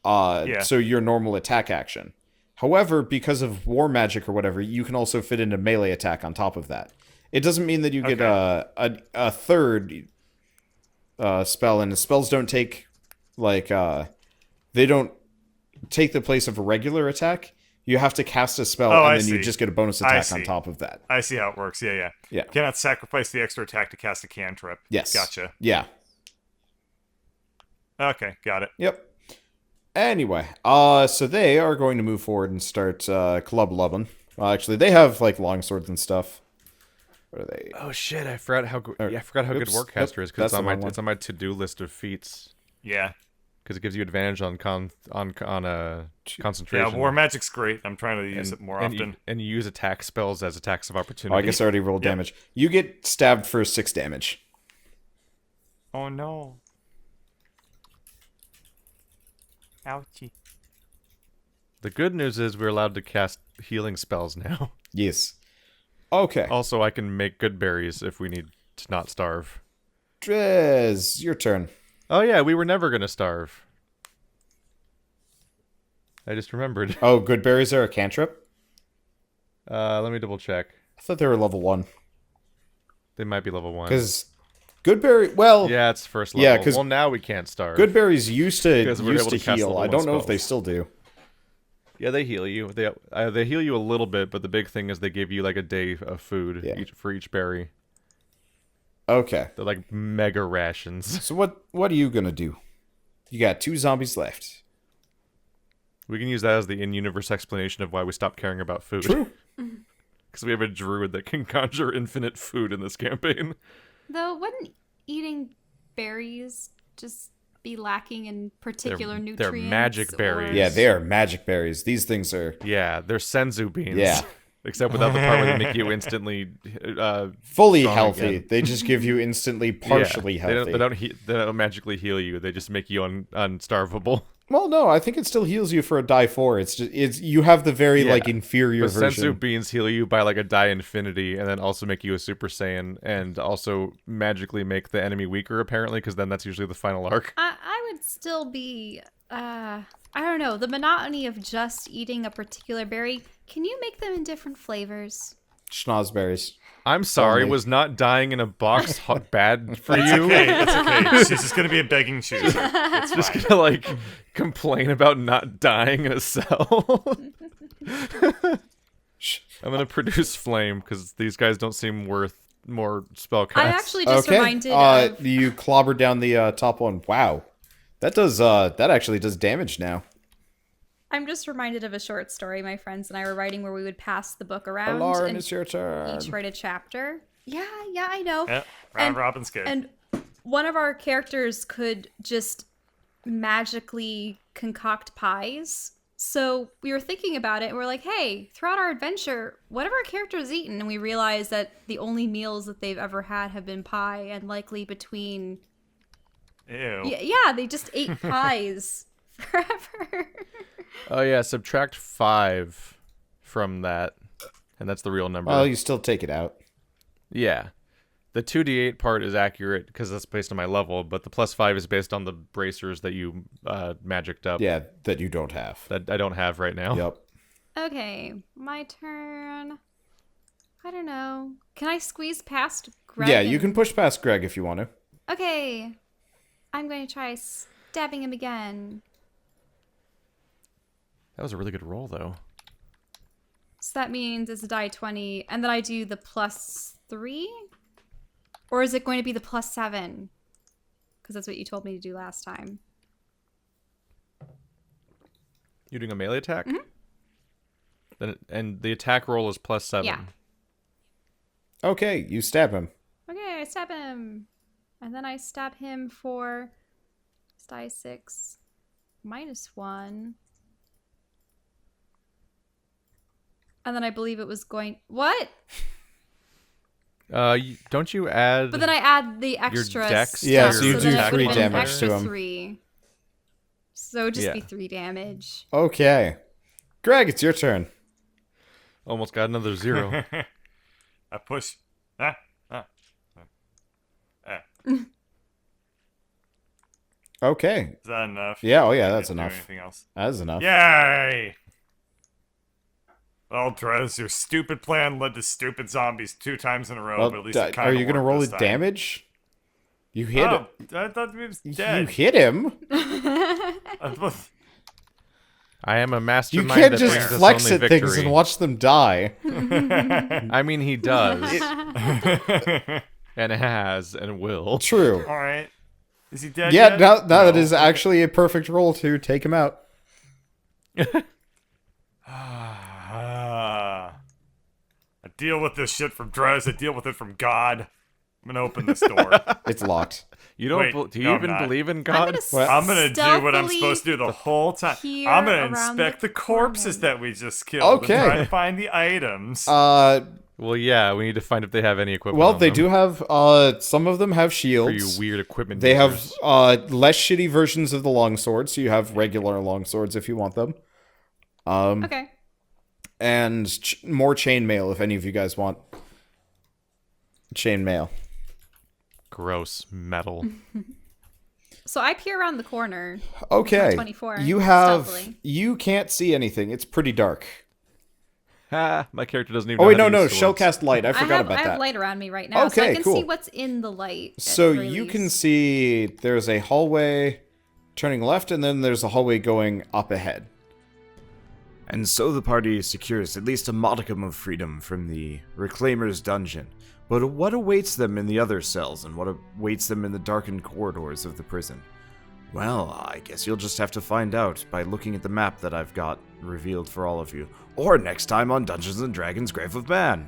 Yeah. So your normal attack action. However, because of war magic or whatever, you can also fit in a melee attack on top of that. It doesn't mean that you get a third spell, and the spells don't take they don't take the place of a regular attack. You have to cast a spell, Oh, I and then you see. just get a bonus I attack on see. top of that. I see how it works. Yeah. Yeah. Cannot sacrifice the extra attack to cast a cantrip. Yes. Gotcha. Yeah. Okay, got it. Yep. Anyway, so they are going to move forward and start club lubbing. Well, actually, they have like long swords and stuff. What are they? Oh shit! I forgot how good. Or- Yeah, I forgot how good oops, Warcaster nope, is because that's the wrong one. it's on my to-do list of feats. Yeah. Because it gives you advantage on concentration. Yeah, war magic's great. I'm trying to use it more and often. You use attack spells as attacks of opportunity. Oh, I guess I already rolled Yep. damage. You get stabbed for 6 damage. Oh no. Ouchie. The good news is we're allowed to cast healing spells now. Yes. Okay. Also, I can make good berries if we need to not starve. Drez, your turn. Oh yeah, we were never gonna starve. I just remembered. Oh, good berries are a cantrip? Let me double check. I thought they were level 1. They might be level 1. Because good berry, well, Yeah, it's first level. Yeah, 'cause well, now we can't starve. good berries used to Because we're able to cast heal. level I 1 don't know if they spells. still do. Yeah, they heal you. They heal you a little bit, but the big thing is they give you like a day of food Yeah. for each berry. Okay. They're like mega rations. So what are you gonna do? You got 2 zombies left. We can use that as the in-universe explanation of why we stopped caring about food. True. Because we have a druid that can conjure infinite food in this campaign. Though, wouldn't eating berries just be lacking in particular They're nutrients? magic berries. Yeah, they are magic berries. These things are Yeah, they're senzu beans. Yeah. Except without the part where they make you instantly fully strong healthy. again. They just give you instantly partially yeah, healthy. They don't magically heal you. They just make you unstarvable. Well, no, I think it still heals you for a die 4. It's you have the very Yeah. like inferior The version. senzu beans heal you by like a die infinity, and then also make you a Super Saiyan, and also magically make the enemy weaker apparently, because then that's usually the final arc. I would still be, I don't know, the monotony of just eating a particular berry. Can you make them in different flavors? Schnozberries. I'm sorry, Only. was not dying in a box bad for It's you? okay. It's okay. She's just gonna be a begging chooser. It's Just fine. gonna like complain about not dying in a cell. I'm gonna produce flame because these guys don't seem worth more spell I casts. actually just Okay. reminded of... You clobber down the top one. Wow. That does that actually does damage now. I'm just reminded of a short story my friends and I were writing where we would pass the book around Lauren, and it's your turn. each write a chapter. Yeah, I know. Yeah, round And- robin's good. And one of our characters could just magically concoct pies. So we were thinking about it and we're like, hey, throughout our adventure, what have our characters eaten? And we realized that the only meals that they've ever had have been pie, and likely between... Ew. Yeah, they just ate pies forever. Oh yeah, subtract 5 from that, and that's the real number. Well, you still take it out. Yeah. The 2d8 part is accurate because that's based on my level, but the plus 5 is based on the bracers that you magicked up. Yeah, that you don't have. That I don't have right now. Yep. Okay, my turn. I don't know. Can I squeeze past Greg? Yeah, you and- can push past Greg if you want to. Okay. I'm going to try stabbing him again. That was a really good roll, though. So that means it's a die 20, and then I do the +3? Or is it going to be the +7? Because that's what you told me to do last time. You're doing a melee attack? Mm-hmm. Then and the attack roll is +7. Yeah. Okay, you stab him. Okay, I stab him. And then I stab him for die 6 -1. And then I believe it was going... What? Don't you add... But then I add the extra dex stuff, to Yeah, so you then do it would've 3 been damage extra to him. 3. So it would just Yeah. be 3 damage. Okay. Greg, it's your turn. Almost got another 0. I push. Ah. Okay. Is that enough? Yeah, oh yeah, I that's can't do enough. Anything else? That's enough. Yay! Well, Drez, your stupid plan led to stupid zombies 2 times in a row, Well, but at least it kind are of you gonna worked roll this it time. damage? You hit Oh, I thought he was You dead. hit him. I am a You mastermind can't that just brings us flex only at victory. things and watch them die. I mean, he does. And has and will. True. All right. Is he dead Yeah, yet? now that No. is actually a perfect roll to take him out. I deal with this shit from Drez. I deal with it from God. I'm gonna open this door. It's locked. You don't? Wait, Do you no, I'm even not. believe in I'm God? gonna Well, I'm gonna do what I'm stealthily supposed to do the whole time. peer I'm gonna around inspect the the corpses corner. that we just killed Okay. and try to find the items. Well, yeah. We need to find if they have any equipment. Well, on they them. do have some of them have For shields. you weird equipment. They have users. less shitty versions of the longsword, so you have regular longswords if you want them. Okay. And more chainmail if any of you guys want chainmail. Gross metal. So I peer around the corner. Okay. 24. You Stealthily. can't see anything. It's pretty dark. Ha! My character doesn't even. Oh know wait, how to no, use swords. shellcast light. I forgot about I have that. light around me right now, so Okay, I can cool. see what's in the light. at So the very you can least. see there's a hallway turning left, and then there's a hallway going up ahead. And so the party secures at least a modicum of freedom from the Reclaimer's dungeon. But what awaits them in the other cells, and what awaits them in the darkened corridors of the prison? Well, I guess you'll just have to find out by looking at the map that I've got revealed for all of you. Or next time on Dungeons & Dragons Grave of Man.